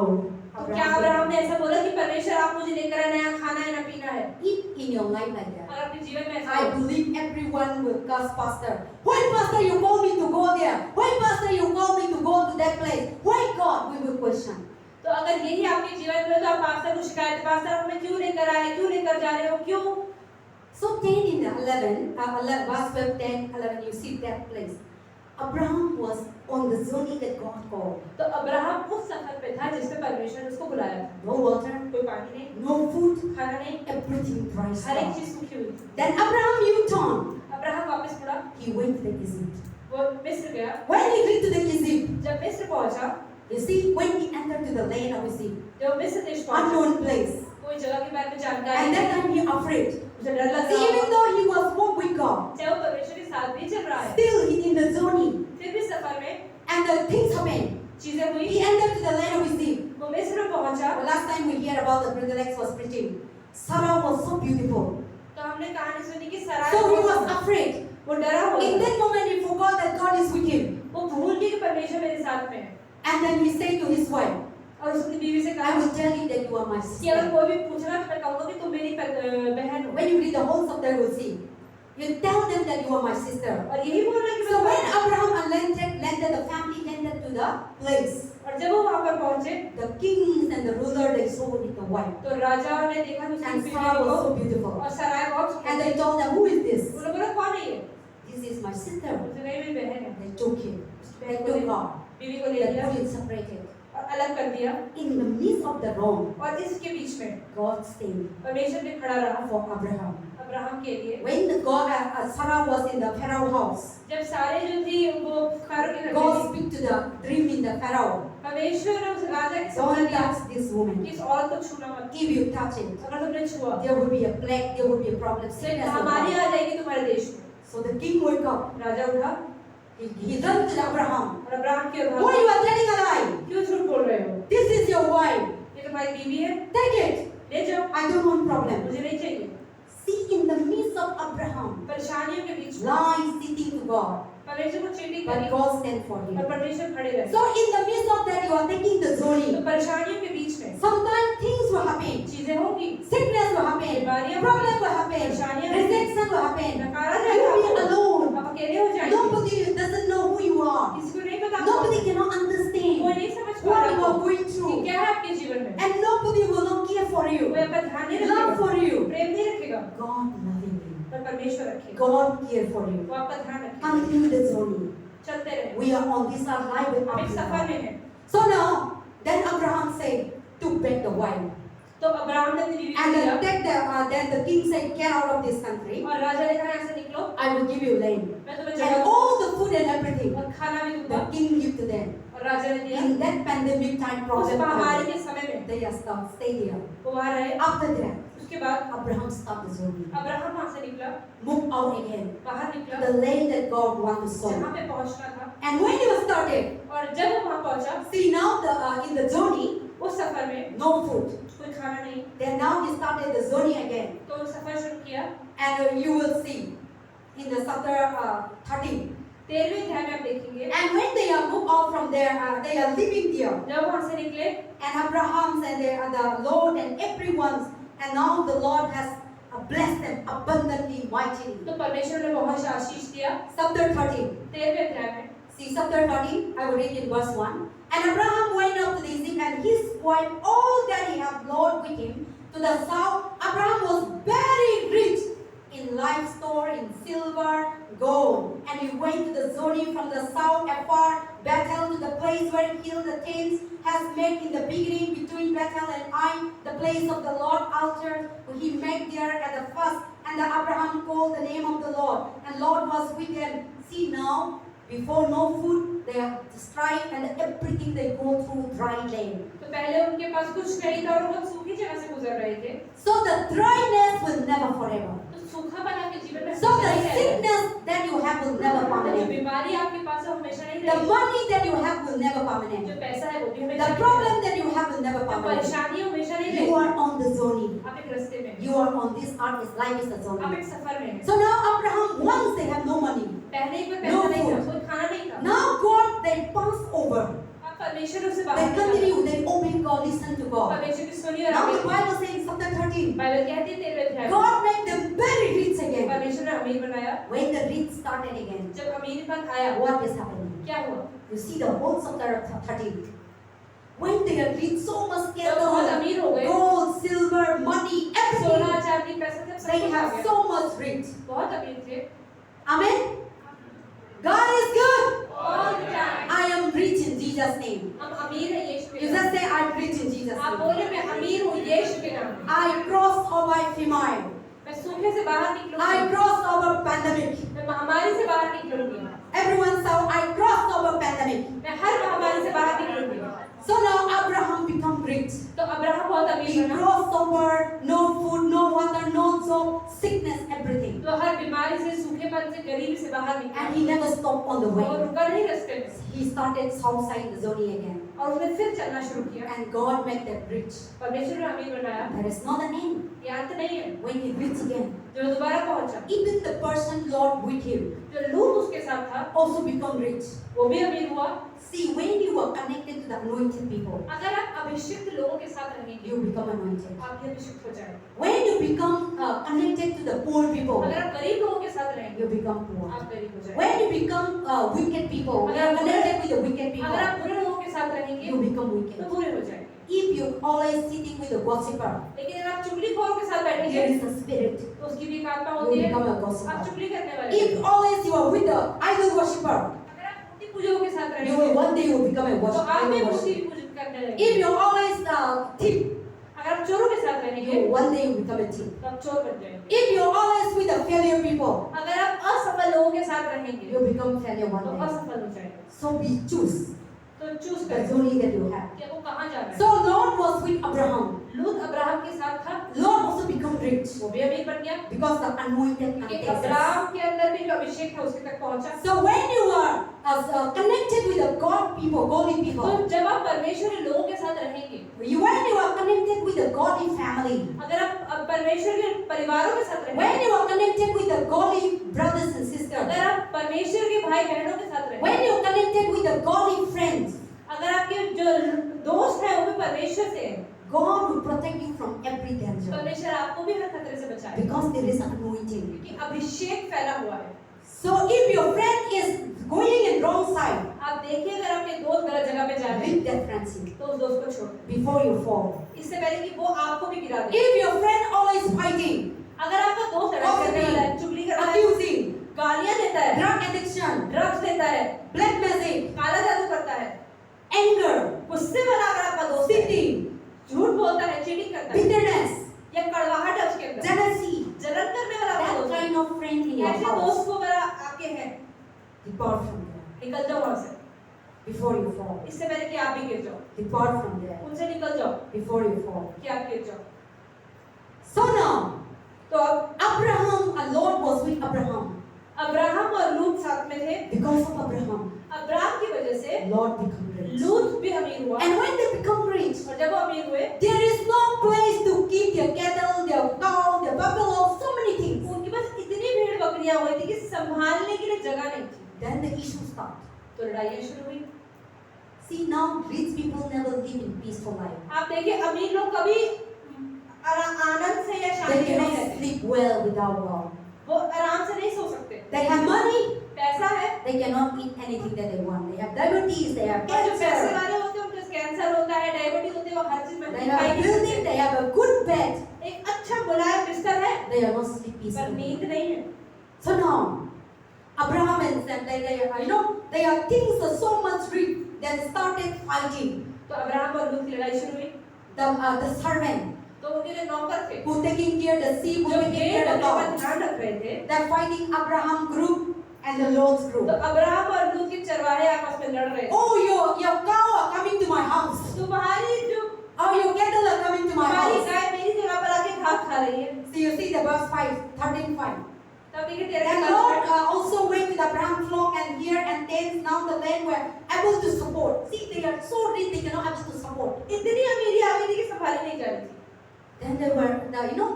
तो क्या अब्राहम ने ऐसा बोला कि परमेश्वर आप मुझे लेकर आए, ना खाना है ना पीना है? If in your life like that, अगर अपने जीवन में ऐसा I हो, believe everyone will ask pastor, why pastor you call me to go there? Why pastor you call me to go to that place? Why God? We will question. तो अगर यही आपके जीवन में हो तो आप पास्टर को शिकायत, पास्टर हमें क्यों लेकर आए, क्यों लेकर जा रहे हो, क्यों? So 10 in the 11, verse 12, 10, 11, you see that place. Abraham was on the journey that God called. तो अब्राहम उस सफर पे था जिसमें परमेश्वर ने उसको बुलाया था। No water, कोई पानी नहीं, no food, खाना नहीं, everything dry हर एक stuff. चीज सूखी हुई थी। Then Abraham U-turned. अब्राहम वापस मुड़ा, He went to the Egypt. वो मिस्र गया। When he reached to the Egypt, जब मिस्र पहुंचा, you see, when he entered to the land of Egypt, जब मिस्र देश पहुंचा, unknown place, कोई जगह के बारे में जानकारी and that नहीं, time he afraid. उसे डर लग See, रहा even था। though he was walk with God, चाहे वो परमेश्वर के साथ भी चल रहा है, still he in the journey, फिर भी सफर में and the things happened. चीजें हुई। He entered to the land of Egypt. वो मिस्र पहुंचा, Well, last time we hear about the brother Alex was preaching. Sarah was so beautiful, तो हमने कहानी सुनी कि सराय so he was afraid. वो डरा हुआ In था। that moment, he forgot that God is with him, वो भूल गया कि परमेश्वर मेरे साथ में है, and then he said to his wife, और उसने बीवी से "I कहा will tell you that you are my कि अगर sister." कोई भी पूछना तो मैं कहूंगा कि तुम मेरी बहन हो। When you read the whole chapter, you will see. You tell them that you are my sister. और यही बोल रहा है कि So मैं when Abraham landed, the family landed to the place. और जब वो वहां पर पहुंचे The kings and the ruler they saw with the wife, तो राजाओं ने देखा कि उसकी and बीवी Sarah was को so beautiful. और सराय बहुत And they told them, "Who is this?" उन्होंने बोला कौन है ये? "This is my sister." उसने कहा मेरी बहन है। They took him. They took her. बीवी को ले They लिया put it separated. और अलग कर दिया In the midst of the road, और इसके बीच में God stayed परमेश्वर ने खड़ा रहा for Abraham. अब्राहम के लिए। When the God, Sarah was in the Pharaoh house, जब सारे जो थी वो फारो के घर में God थी, speak to the dream in the Pharaoh. परमेश्वर ने उस राजा के सपना Don't दिया touch this woman. कि इस औरत को छूना मत। If you touch it, अगर तुमने छुआ there will be a plague, there will be a problem. तो Sickness will महामारी come. आ जाएगी तुम्हारे देश में। So the king woke up. राजा उठा He ran to Abraham. और अब्राहम के Why you are telling a lie? क्यों झूठ बोल रहे हो? This is your wife. ये तुम्हारी बीवी है, Take it. ले जाओ, I don't want problem. मुझे नहीं चाहिए। See, in the midst of Abraham, परेशानियों के बीच में lies sitting to God, परमेश्वर को चीटी but करी God stand for और him. परमेश्वर खड़े रहे। So in the midst of that, you are taking the तो journey. परेशानियों के बीच में Sometimes things will happen. चीजें होंगी, Sickness will happen. बीमारियां Problem will happen. परेशानियां Rejection will happen. नकारा You will be जाएगा, alone. आप अकेले हो जाएंगे, Nobody doesn't know who you are. किसी को नहीं पता, Nobody cannot कोई understand नहीं समझ पा what you रहा are going कि through. क्या है आपके जीवन में, And nobody will not care for कोई you. आपका ध्यान नहीं Love रखेगा, for you. प्रेम नहीं रखेगा, God loving you. पर परमेश्वर रखेगा, God care for you. वो आपका ध्यान रखेगा। Continue the journey. चलते रहे, We are on this our life with हम एक सफर Abraham. में हैं। So now, then Abraham said, took back the wife. तो अब्राहम ने अपनी बीवी को And लिया then the king said, get out of this country. और राजा ने कहा यहाँ से निकलो, I will give you land. मैं तुम्हें And जगह all the food and everything. और खाना भी दूंगा, The king give to them. और राजा ने दिया। In that pandemic time उस problem, महामारी के समय में they are stuck, stay there. वो वहाँ रहे। After that, उसके बाद Abraham stopped the journey. Abraham वहाँ से निकला, Move out again. बाहर निकला, The land that God want to sow. जहाँ पे पहुँचना था। And when he was started, और जब वो वहाँ पहुँचा, see now in the journey, उस सफर में no food. कोई खाना नहीं, Then now he started the journey again. तो सफर शुरू किया। And you will see in the chapter 13. 13वें अध्याय में आप देखेंगे, And when they are moved out from there, they are living there. जब वहाँ से निकले, And Abraham and the Lord and everyone, and now the Lord has blessed them abundantly, mightily. तो परमेश्वर ने बहुत आशीष दिया। Chapter 13. 13वें अध्याय में See, chapter 13, I will read in verse 1. And Abraham went up to the Egypt, and his wife, all that he had Lord with him, to the south. Abraham was very rich in livestock, in silver, gold. And he went to the journey from the south afar, Bethel, to the place where he killed the tents, has made in the beginning between Bethel and Ai, the place of the Lord altar. He made there at the first, and Abraham called the name of the Lord, and Lord was with them. See now, Before no food, they are strife and everything they go through dry land. तो पहले उनके पास कुछ नहीं था और वो सूखी जगह से गुजर रहे थे। So the dryness will never forever. तो सूखापन आपके जीवन में So हमेशा the नहीं रहेगा। sickness that you have will never जो permanent. बीमारी आपके पास है वो हमेशा नहीं The रहेगी। money that you have will never जो permanent. पैसा है वो भी हमेशा The नहीं problem रहेगा। that you have will never जो permanent. परेशानी है हमेशा नहीं You रहेगी। are on the journey. आप एक रास्ते में हैं। You are on this earth. This life is a आप journey. एक सफर में हैं। So now Abraham, once they have no money, पहले एक बार No पैसा नहीं था, food. कोई खाना नहीं था। now God they pass over. आप परमेश्वर से They बाहर निकल continue. They obey God. Listen to God. परमेश्वर की सुनिए और Now आगे। the Bible says chapter 13. Bible कहती है 13वें अध्याय में, God made them very rich again. परमेश्वर ने अमीर बनाया। When the rich started again, जब अमीरपन आया what is happening? क्या हुआ? You see the whole chapter 13. When they are rich, so much जब बहुत अमीर हो गए, gold, silver, money, सोना everything. चांदी पैसा सब They कुछ आ have गया। so much rich. बहुत अमीर थे। Amen. God is good. All the time। I am rich in Jesus' name. हम अमीर हैं यीशु के You नाम just say I'm rich in Jesus' में। आप name. बोले मैं अमीर हूँ यीशु के नाम में। I cross over famine. मैं सूखे से बाहर I निकलूंगी। cross over pandemic. मैं महामारी से बाहर निकलूंगी। Everyone shout, I cross over pandemic. मैं हर महामारी से बाहर निकलूंगी। So now Abraham become rich. तो अब्राहम बहुत He अमीर बना। crossed over, no food, no water, no job, sickness, everything. तो हर बीमारी से सूखेपन से गरीबी से बाहर निकला। And he never stopped on the और way. रुका नहीं रास्ते में। He started southside the journey again. और उसने फिर चलना शुरू किया। And God made them rich. परमेश्वर ने अमीर बनाया। There is not an end. ये अंत नहीं है। When he reached again, जो दोबारा पहुंचा, even the person Lord with him जो लूत उसके साथ था, also become rich. वो भी अमीर हुआ। See, when you are connected to the anointed people, अगर आप अभिषिक्त लोगों के साथ रहेंगे, you become anointed. आप भी अभिषिक्त हो जाएंगे। When you become connected to the poor people, अगर आप गरीब लोगों के साथ रहेंगे, you become poor. आप गरीब हो जाएंगे। When you become wicked people, you are connected with the wicked people, अगर आप बुरे लोगों के साथ रहेंगे, you become तो wicked. बुरे हो जाएंगे। If you always sitting with a gossiper, लेकिन अगर आप चुगलीखोरों के साथ बैठेंगे, there is a spirit. तो उसकी भी एक आत्मा You होती है। become a आप gossiper. चुगली करने वाले हैं। If always you are with the idol worshipper, अगर आप मूर्ति पूजकों के साथ you रहेंगे, will one day you will become a तो आप भी idol मूर्ति worshipper. पूजन करने लगेंगे। If you always thief, अगर आप चोरों के साथ रहेंगे, you one day you become a thief. तो आप चोर बन जाएंगे। If you always with the failure people, अगर आप असफल लोगों के साथ रहेंगे, you become failure तो one day. असफल हो जाएंगे। So we choose तो चूज the करें journey that you have. कि वो कहाँ जा रहा है। So Lord was with Abraham. लूत अब्राहम के साथ था, Lord also become rich वो भी अमीर बन गया, because the anointed क्योंकि takes us. अब्राहम के अंदर भी जो अभिषेक था उसके तक पहुंचा। So when you are connected with the God people, godly तो people, जब आप परमेश्वरी लोगों के साथ रहेंगे, when you are connected with the godly family, अगर आप परमेश्वर के परिवारों के साथ when रहेंगे, you are connected with the godly brothers and sisters, अगर आप परमेश्वर के भाई बहनों के साथ रहेंगे, when you are connected with the godly friends, अगर आपके जो दोस्त हैं वो भी परमेश्वर से हैं, God will protect you from every danger परमेश्वर आपको भी हर खतरे से बचाएगा, because there is anointing. क्योंकि अभिषेक फैला हुआ है। So if your friend is going in wrong side, आप देखिए अगर आपके दोस्त गलत जगह पे जा रहे हैं, leave that friendship तो उस दोस्त को छोड़ दें, before you fall. इससे पहले कि वो आपको भी गिरा दे। If your friend always fighting, अगर आपका दोस्त लड़ाई करने वाला है, चुगली करता है, accusing, गालियां देता है, drug addiction, ड्रग्स देता है, black magic, काला जादू करता है, anger, गुस्से वाला अगर आपका दोस्त है, cheating, झूठ बोलता है, चीटिंग करता है, bitterness, या कड़वाहट है उसके अंदर, jealousy, जलन करने वाला आपका that दोस्त है, kind of friend in your ऐसे house, दोस्त को अगर आपके हैं, depart from there निकल जाओ वहां से, before you fall. इससे पहले कि आप भी गिर जाओ, Depart from there उनसे निकल जाओ before you fall. कि आप गिर जाओ। So now, तो अब Abraham, a Lord was with Abraham. Abraham और लूत साथ में थे, Because of Abraham, अब्राहम की वजह से Lord became rich. लूत भी अमीर हुआ, And when they become rich, और जब वो अमीर हुए, there is no place to keep their cattle, their cow, their buffalo, so many things. उनके पास इतनी भेड़ बकरियां हुई थी कि संभालने के लिए जगह नहीं थी, Then the issue starts. तो लड़ाइयां शुरू हुई। See, now rich people never live in peaceful life. आप देखिए अमीर लोग कभी आनंद से या They शांति में नहीं cannot रहते, sleep well without God. वो आराम से नहीं सो सकते। They have money, पैसा है, they cannot eat anything that they want. They have diabetes, they have और जो पैसे cancer, वाले होते हैं उनको कैंसर होता है, डायबिटीज होती है, वो हर चीज में they have a building, they have a good bed. एक अच्छा मुलायम बिस्तर है, They are not sleep पर peacefully. नींद नहीं है। So now, Abraham and Sam, they are things are so much rich. They started fighting. तो अब्राहम और लूत की लड़ाई शुरू हुई। The servant तो उनके जो नौकर थे, who taking care the sheep, who जो taking भेड़ care the बकरियों का cow, ध्यान रख रहे थे, they're fighting Abraham group and the Lord's तो group. अब्राहम और लूत के चरवाहे आपस में लड़ रहे थे। Oh, your cow are coming to my house. तुम्हारी जो Oh, your cattle are coming to my तुम्हारी house. गाय मेरी जगह पर आके घास खा रही है। So you see the verse 5, 13:5. तब देखिए Then 13 Lord also went with Abraham's flock and here and thence now the land were able to support. See, they are so rich they cannot able to support. इतनी अमीरी आ गई थी कि संभाली नहीं जा रही थी। Then they were,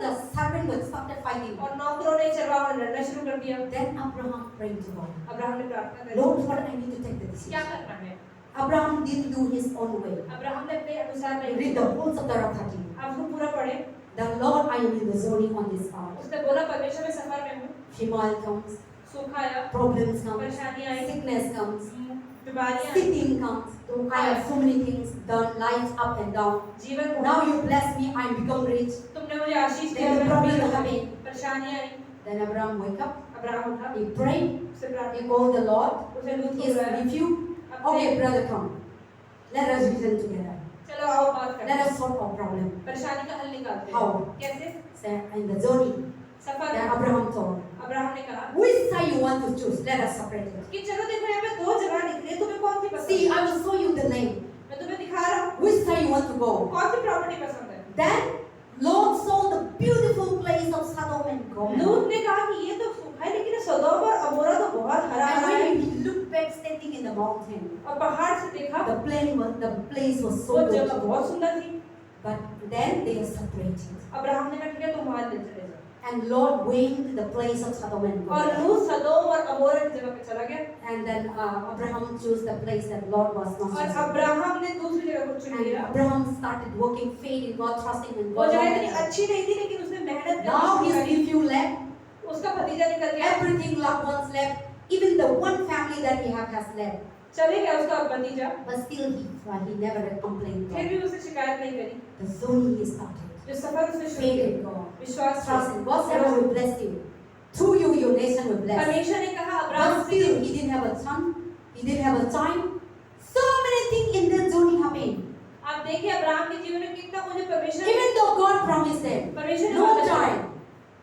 the servant was started fighting. और नौकरों ने चरवाहों ने लड़ना शुरू कर दिया। Then Abraham prayed to God. Abraham ने प्रार्थना करी, Lord, what I need to take the क्या decision. करना है? Abraham didn't do his own way. Abraham ने अपने अनुसार नहीं Read the whole chapter of 13. आप उसको पूरा पढ़े। The Lord, I am in the zoning on this earth. उसने बोला परमेश्वर मैं सफर में हूँ। Shimal comes, सूखा आया, problems comes, परेशानी आई, sickness comes, बीमारियां आई, sitting comes. So I have so many things done, life up and down. जीवन को Now you bless me, I become rich. तुमने मुझे आशीष दी, Then the मैं problem अमीर हो happened. गई, परेशानियां आई। Then Abraham wake up, Abraham उठा, he prayed, उससे प्रार्थना, he called the Lord, उसे लूत को his बुलाया, nephew. Okay, brother, come. Let us reason together. चलो आओ बात Let करें, us solve our problem. परेशानी का हल निकालते हैं। How? कैसे? So in the zoning, suffer then में Abraham told, अब्राहम ने कहा which side you want to choose? Let us separate it. कि चलो देखो यहाँ पे दो जगह निकली, तुम्हें कौन सी पसंद See, है? I will show you the name. मैं तुम्हें दिखा रहा हूँ, Which side you want to go? कौन सी प्रॉपर्टी पसंद है? Then Lord saw the beautiful place of Sodom and Gomorrah. लूत ने कहा कि ये तो सूखा है, लेकिन सदोम और अमोरा तो बहुत हरा And भरा है। when he looked back standing in the mountain, और पहाड़ से देखा, the place was वो so जगह good. बहुत सुंदर थी। But then they are separated. Abraham ने कहा ठीक है तुम वहाँ ले चले जाओ। And Lord went to the place of Sodom and और Gomorrah. लूत सदोम और अमोरा की जगह पे चला गया। And then Abraham chose the place that Lord was not और choosing. अब्राहम ने दूसरी जगह को चुन And लिया। Abraham started working, faith in God, trusting in वो God. जगह इतनी अच्छी नहीं थी, लेकिन उसने मेहनत Now करनी his शुरू करी। nephew left. उसका भतीजा निकल गया, Everything loved ones left. Even the one family that he had has left. चले गया उसका भतीजा, But still he never complained. फिर भी उसने शिकायत नहीं करी। The zoning he started. जो सफर उसने शुरू Faith किया, in God. विश्वास Trust in God. God will bless you. Through you, your nation will bless. परमेश्वर ने कहा अब्राहम But से still, he didn't have a son. He didn't have a time. So many things in that zoning happened. आप देखिए Abraham के जीवन में कितना मुझे परमेश्वर Even though God promised them, परमेश्वर ने no वादा किया। child,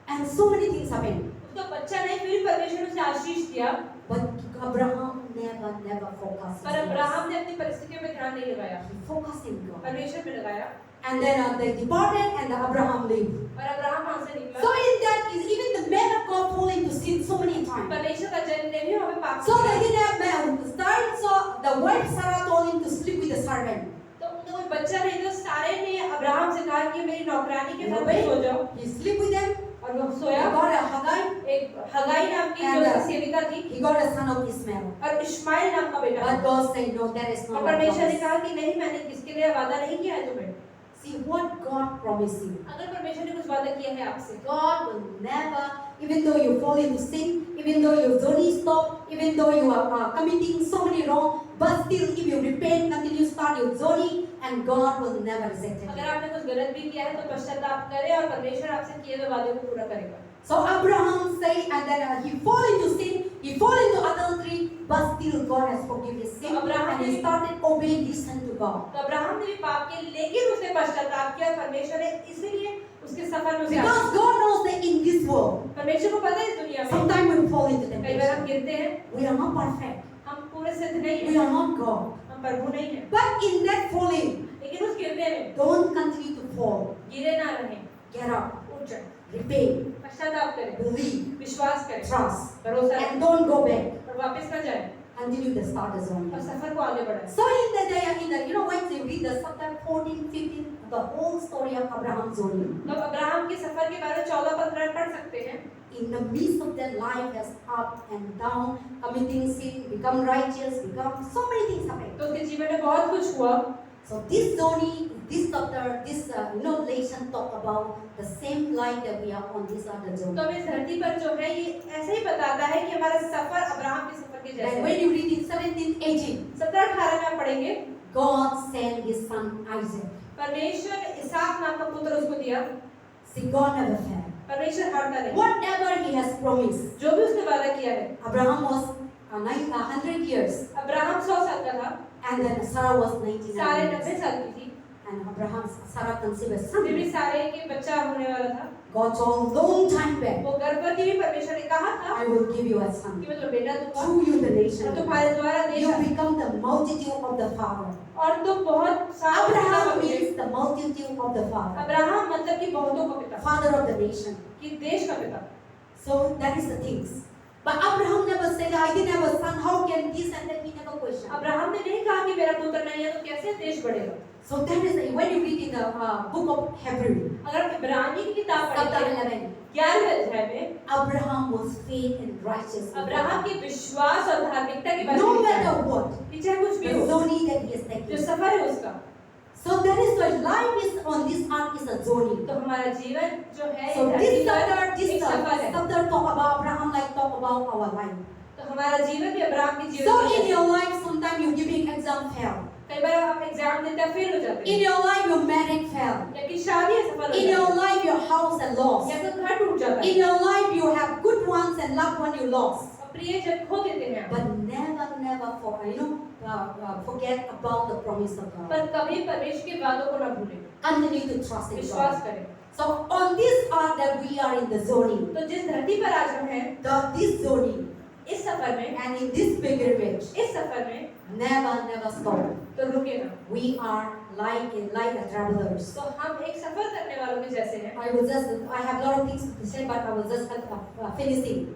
and so many things happened. उसका बच्चा नहीं, फिर परमेश्वर ने उसे आशीष दिया, But Abraham never focused. पर अब्राहम ने अपनी परिस्थितियों में ध्यान नहीं लगाया, He focused in God. परमेश्वर पे लगाया, And then they departed, and Abraham lived. और अब्राहम वहां से निकला। So in that is even the men of God fall into sin so many times. परमेश्वर का जन्म ने भी हमें पाप So किया। they didn't have man. So the wife Sarah told him to sleep with the servant. तो उनका कोई बच्चा नहीं, तो सारे ने अब्राहम से कहा कि मेरी नौकरानी के You साथ obey? सो जाओ, He sleep with them. और वो He soya. got a Haggai. एक हगाई नाम की And, जो उसकी सेविका थी, He got a son of Ishmael. और इश्माइल नाम का बेटा But था। God said, no, that is और not what परमेश्वर ने promise. कहा कि नहीं, मैंने किसके लिए वादा नहीं किया है तुम्हें। See what God promised you. अगर परमेश्वर ने कुछ वादा किया है आपसे, God will never, even though you fall into sin, even though your journey stop, even though you are committing so many wrong, but still if you repent, continue start your journey, and God will never reject अगर it. आपने कुछ गलत भी किया है तो पश्चाताप करें और परमेश्वर आपसे किए हुए वादे को पूरा करेगा। So Abraham said, and then he fall into sin, he fall into adultery, but still God has forgiven his sin, and he started obeying, listen to God. तो अब्राहम ने भी पाप किया, लेकिन उसने पश्चाताप किया, परमेश्वर ने इसीलिए उसके सफर में उसे Because God knows that in this world, परमेश्वर को पता है इस दुनिया में sometimes we fall into कई बार हम temptation. गिरते हैं, We are not perfect. हम पूरे सिद्ध नहीं We हैं, are not God. हम प्रभु नहीं हैं, But in that falling, लेकिन उस गिरने में don't continue to fall. गिरे ना रहें, Get up, उठ जाएं, repent, पश्चाताप करें, believe, विश्वास करें, trust, भरोसा रखें, and don't go back. और वापस ना जाएं, Continue the start the journey. और सफर को आगे बढ़ाएं। So in the you know when you read the chapter 14, 15, the whole story of Abraham's journey. तो अब्राहम के सफर के बारे में 14-15 पढ़ सकते हैं। In the midst of their life as up and down, committing sin, become righteous, become so many things happen. तो उसके जीवन में बहुत कुछ हुआ। So this journey, this chapter, this lesson talk about the same life that we are on this other journey. तो इस धरती पर जो है ये ऐसे ही बताता है कि हमारा सफर अब्राहम के सफर के जैसा And है। when you read in 17, 18, 17-18 में आप पढ़ेंगे, God sent his son Isaac. परमेश्वर ने इसहाक नाम का पुत्र उसको दिया। See, God never failed. परमेश्वर हारता नहीं, Whatever he has promised. जो भी उसने वादा किया है। Abraham was 100 years, अब्राहम 100 साल का था, and then Sarah was सारे 99 90 years. साल की थी, And Abraham, Sarah conceived a फिर भी son. सारे के बच्चा होने वाला था। God told long time back, वो गर्भवती भी परमेश्वर ने कहा था I will give you a कि son. मैं तुम्हें बेटा दूंगा Through you the और nation. तुम्हारे द्वारा देश You become the multitude of the father. और तुम बहुत सारे Abraham means the multitude of the father. Abraham मतलब कि बहुतों का पिता, Father of the nation. कि देश का पिता। So that is the things. But Abraham never said, I didn't have a son, how can this and that, he never questioned. Abraham ने नहीं कहा कि मेरा पुत्र नहीं है तो कैसे देश बढ़ेगा। So that is when you read in the book of Hebrew, अगर आप इब्रानी की किताब chapter पढ़ते हैं 11, 11वें अध्याय में Abraham was faith and righteousness. Abraham के विश्वास और धार्मिकता के बारे No में matter what, कि चाहे कुछ भी the हो, journey that he is जो taking. सफर है उसका, So that is why life is on this earth is a journey. तो हमारा जीवन जो है So this chapter, एक सफर है। chapter talk about Abraham like talk about our life. तो हमारा जीवन भी अब्राहम के जीवन So की in तरह। your life, sometimes you giving exam fail. कई बार आप एग्जाम देते हैं फेल हो जाते In हैं, your life, your marriage fail. या कि शादी सफल हो In जाती your है, life, your house is lost. या तो घर टूट जाता In है, your life, you have good ones and loved one you lost. और प्रिय जन खो देते हैं, But never forget about the promise of God. पर कभी परमेश्वर के वादों को न भूलें, Continue to trust in विश्वास God. करें। So on this earth that we are in the journey, तो जिस धरती पर आज हम हैं, this journey इस सफर में, and in this pilgrimage, इस सफर में never stop. तो रुके ना। We are like the travelers. तो हम एक सफर करने वालों के जैसे हैं। I have a lot of things to say, but I was just finishing.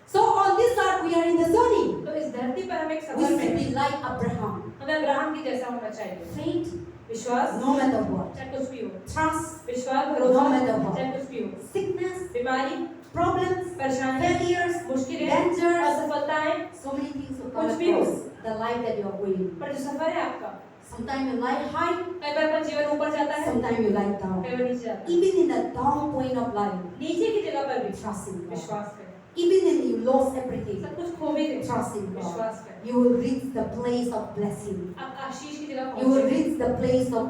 So on this earth we are in the journey. तो इस धरती पर हम एक We सफर should में be हैं। like Abraham. हमें अब्राहम की जैसा होना चाहिए। Faith, विश्वास, no matter what. चाहे कुछ भी हो, Trust, विश्वास, No भरोसा, matter what. चाहे कुछ भी हो, sickness, बीमारी, problems, परेशानी, failures, मुश्किलें, dangers. असफलताएं, So many things will come कुछ भी हो। across the life that you are going. पर जो सफर है आपका, Sometimes your life high, कई बार अपना जीवन ऊपर जाता है, sometimes your life कई down. बार नीचे जाता है। Even in the down point of life, नीचे की जगह पर भी trust in God. विश्वास करें। Even when you lost everything, सब कुछ खो भी दें, trust in God. विश्वास करें। You will reach the place of blessing. आप आशीष की जगह You will पहुंचे, reach the place of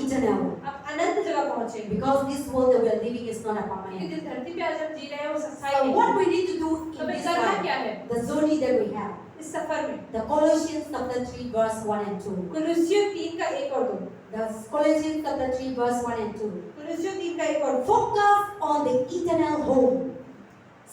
eternal. आप अनंत जगह पहुंचे। Because this world that we are living is not a क्योंकि permanent. जिस धरती पे आज हम जी रहे हैं वो सच्चाई So नहीं what है। we need to do तो in हमें this करना क्या life, है the journey that we have, इस सफर में? the Colossians chapter 3 verse 1 and 2. कुलुस्सियों 3 का 1 और 2। The Colossians chapter 3 verse 1 and 2. कुलुस्सियों 3 का 1 और 2। Focus on the eternal home.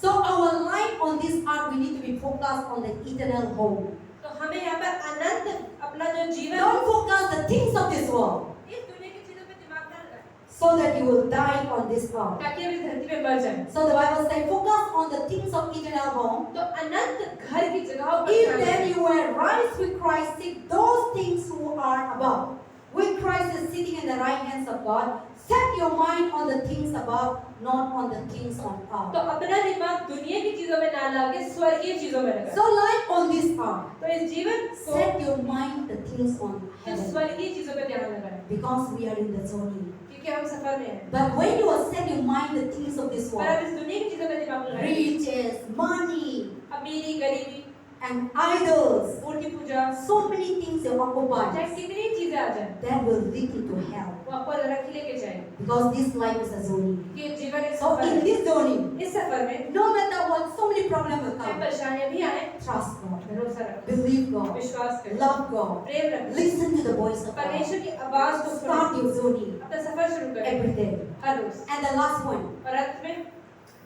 So our life on this earth, we need to be focused on the eternal home. तो हमें यहाँ पर अनंत अपना जो जीवन Don't focus the things of this world, इस दुनिया की चीजों पे दिमाग न लगाएं, so that you will die on this earth. ताकि हम इस धरती पे मर जाएं। So the Bible says, focus on the things of eternal home. तो अनंत घर की जगहों पर If ध्यान then दें। you were raised with Christ, seek those things who are above. With Christ is sitting in the right hands of God. Set your mind on the things above, not on the things on तो earth. अपना दिमाग दुनिया की चीजों में ना लगा स्वर्गीय चीजों में लगाएं। So life on this earth, तो इस जीवन को set your mind the things on जो heaven. स्वर्गीय चीजों पे ध्यान लगाएं, Because we are in the journey. क्योंकि हम सफर में हैं। But when you set your mind the things of this पर अब world, इस दुनिया की चीजों पे दिमाग लगाएं, riches, money, अमीरी, गरीबी, and idols, Murthy Puja, so many things that occupy चाहे us, कितनी चीजें आ जाएं, that will lead you to hell. वो आपको रख लेके जाएंगे। Because this life is a journey. कि जीवन एक So सफर in है। this journey, इस सफर में no matter what, so many problems will चाहे come. परेशानियां भी आए, Trust God, भरोसा रखें, believe God, विश्वास करें, love God, प्रेम रखें, listen to the voice of God. परमेश्वर की आवाज को Start सुनें, your journey अपना सफर शुरू करें every day. Her rose. And the last point, और अंत में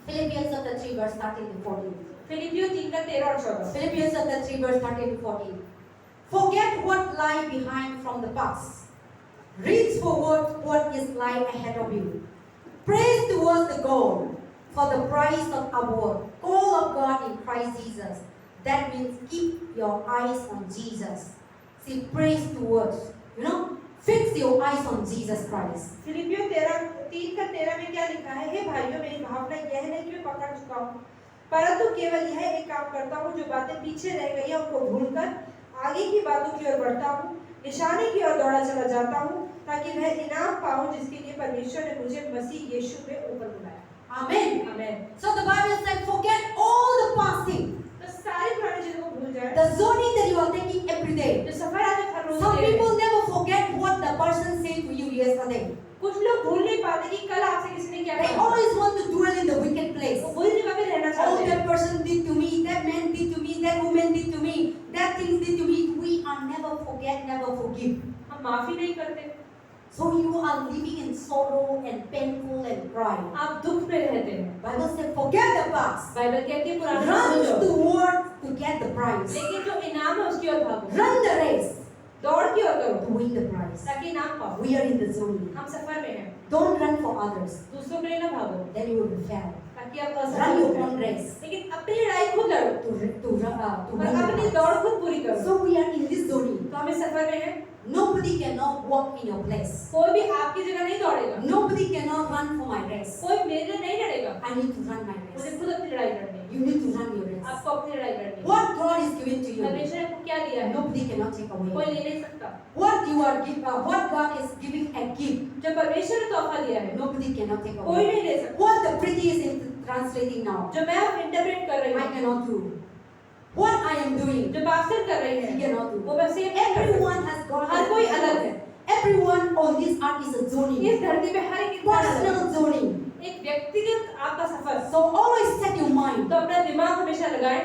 Philippians chapter 3 verse 13 to 14. फिलिपियों 3 का 13 और 14। Philippians chapter 3 verse 13 to 14. Forget what lie behind from the past. Reach forward what is lie ahead of you. Praise towards the goal for the prize of our call of God in Christ Jesus. That means keep your eyes on Jesus. See, praise towards, fix your eyes on Jesus Christ. फिलिपियों 3 का 13 में क्या लिखा है? हे भाइयों, मेरी भावना यह है कि मैं पकड़ चुका हूँ, परंतु केवल यह एक काम करता हूँ, जो बातें पीछे रह गई हैं उनको भूलकर आगे की बातों की ओर बढ़ता हूँ, निशाने की ओर दौड़ा चला जाता हूँ, ताकि वह इनाम पाऊँ जिसके लिए परमेश्वर ने मुझे मसीह यीशु में ऊपर बुलाया। Amen. आमीन। So the Bible says, forget all the past things. तो सारी पुरानी चीजों को भूल जाएं। The journey that you are taking every day. जो सफर आज आप हर रोज Some दे रहे हैं। people never forget what the person said to you yesterday. कुछ लोग भूल नहीं पाते कि कल आपसे किसी ने क्या They कहा। always want to dwell in the wicked place. वो बुरी जगह पे रहना Oh, चाहते हैं। that person did to me, that man did to me, that woman did to me, that thing did to me. We are never forget, never forgive. हम माफी नहीं करते। So you are living in sorrow and painful and crying. आप दुख में रहते हैं। Bible says, forget the past. Bible कहती है पुराने Run भूल जाओ। toward to get the prize. लेकिन जो इनाम है उसकी ओर भागो। Run the race दौड़ की ओर करो to win the prize. ताकि इनाम पाओ। We are in the zone. हम सफर में हैं। Don't run for others. दूसरों के लिए ना भागो Then you will fail. ताकि आप Run असफल your हो own जाए। race लेकिन अपनी लड़ाई खुद लड़ो to और win the अपनी prize. दौड़ खुद पूरी करो। So we are in this zone. तो हमें सफर में हैं। Nobody cannot walk in your place. कोई भी आपकी जगह नहीं दौड़ेगा। Nobody cannot run for my race. कोई मेरे लिए नहीं लड़ेगा। I need to run my मुझे race. खुद अपनी लड़ाई लड़नी है। You need to run your race. आपको अपनी लड़ाई लड़नी है। What God is giving to you, परमेश्वर ने आपको क्या दिया है? nobody cannot take कोई away. ले नहीं सकता। What God is giving a gift, जो परमेश्वर ने तोहफा दिया है nobody cannot take कोई away. नहीं ले सकता। What the pretty is translating now, जो मैं इंटरप्रेट कर रही I हूँ, cannot do. What I am doing, जो पास्टर कर रही he है, cannot do. वो बस ये Everyone has got हर कोई अलग है। Everyone on this earth is a zoning. इस धरती पे हर एक इंसान अलग है। Personal zoning. एक व्यक्तिगत आपका सफर। So always set your mind तो अपना दिमाग हमेशा लगाएं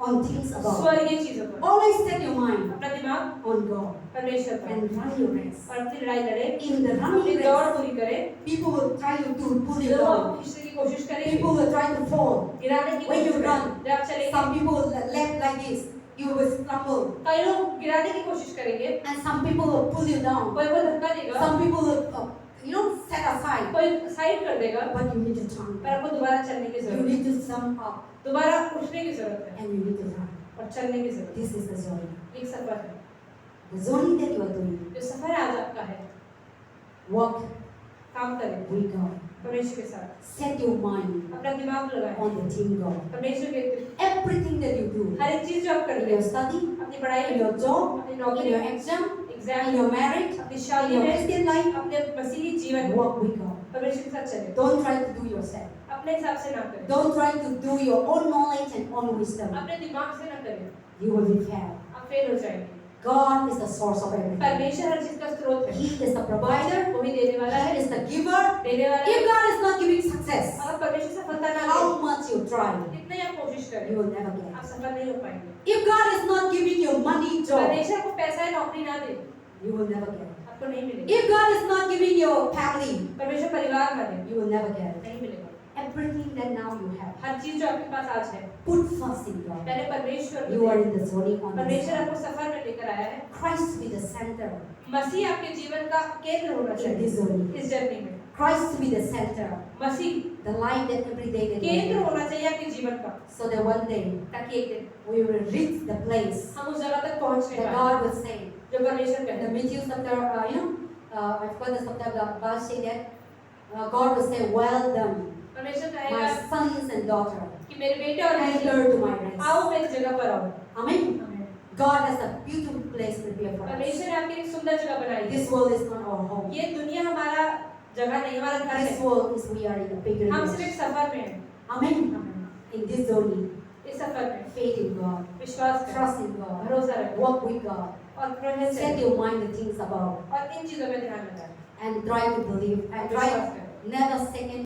on things above. स्वर्गीय चीजों पर। Always set your mind अपना दिमाग on God परमेश्वर पर and run your race. और अपनी लड़ाई लड़े। In the अपनी running दौड़ race, पूरी करें। people will try to pull you लोग down. खींचने की कोशिश करेंगे। People will try to fall. गिराने की When you कोशिश run, करेंगे। जब आप चलेंगे, some people will left like this. You will stumble. कई लोग गिराने की कोशिश करेंगे। And some people will pull you down. कोई को धक्का देगा। Some people will, set aside. कोई साइड कर देगा। But you need to turn. पर आपको दोबारा चलने की You जरूरत है। need to jump up दोबारा उठने की जरूरत है and you need to run. और चलने की जरूरत This is the zoning. है। एक सफर है। The zoning that you are doing. जो सफर आज आपका है, Walk काम करें with God. परमेश्वर के साथ। Set your mind अपना दिमाग लगाएं on the thing God. परमेश्वर के। Everything that you do, हर एक चीज जो आप in करते your हैं, study, अपनी पढ़ाई in में, your job, अपनी in नौकरी your में, exam, exam in your marriage, अपनी in शादी your में, Christian life, अपने मसीही जीवन में walk with God. परमेश्वर के साथ चलें। Don't try to do yourself. अपने हिसाब से ना करें। Don't try to do your own knowledge and own wisdom. अपने दिमाग से ना करें। You will be failed. आप फेल हो जाएंगे। God is the source of everything. परमेश्वर हर चीज का स्रोत है। He is the provider. वही देने वाला He है, is the giver. देने वाला If है। God is not giving success, अगर परमेश्वर सफलता ना दे, how much you try, कितना ही आप कोशिश करें, you will never get. आप सफल नहीं हो पाएंगे। If God is not giving you money, job, परमेश्वर को पैसा या नौकरी ना दे, you will never get. आपको नहीं मिलेगा। If God is not giving you family, परमेश्वर परिवार ना दे, you will never get. नहीं मिलेगा। Everything that now you have, हर चीज जो आपके पास आज है, put first in God. पहले परमेश्वर को You are they. in the zoning on this परमेश्वर earth. आपको सफर में लेकर आया है। Christ be the center मसीह आपके जीवन का केंद्र होना in this चाहिए zoning. इस जर्नी में। Christ be the center, Masih the light that every day that केंद्र you होना चाहिए आपके जीवन का, so that one day ताकि एक दिन we will reach the place हम उस जगह तक पहुंचने that पाए God will say. जो परमेश्वर In the कहते हैं। Matthew chapter, I forgot the chapter, God say that God will say, "Well done, परमेश्वर my कहेगा sons and daughter, कि मेरे बेटे और बेटी enter to my rest." आओ मेरी जगह पर आओ। Amen. God has a beautiful place prepared for us. परमेश्वर ने आपके लिए एक सुंदर जगह बनाई है। This world is not our home. ये दुनिया हमारा जगह नहीं, हमारा घर This है। world is we are in a हम pilgrimage. सिर्फ एक सफर में हैं। Amen. In this journey, इस सफर में faith in God, विश्वास करें, trust in God, भरोसा रखें walk with God, और प्रभु से set your mind the things above, और इन चीजों में ध्यान लगाएं। and try to believe and try विश्वास करें। never second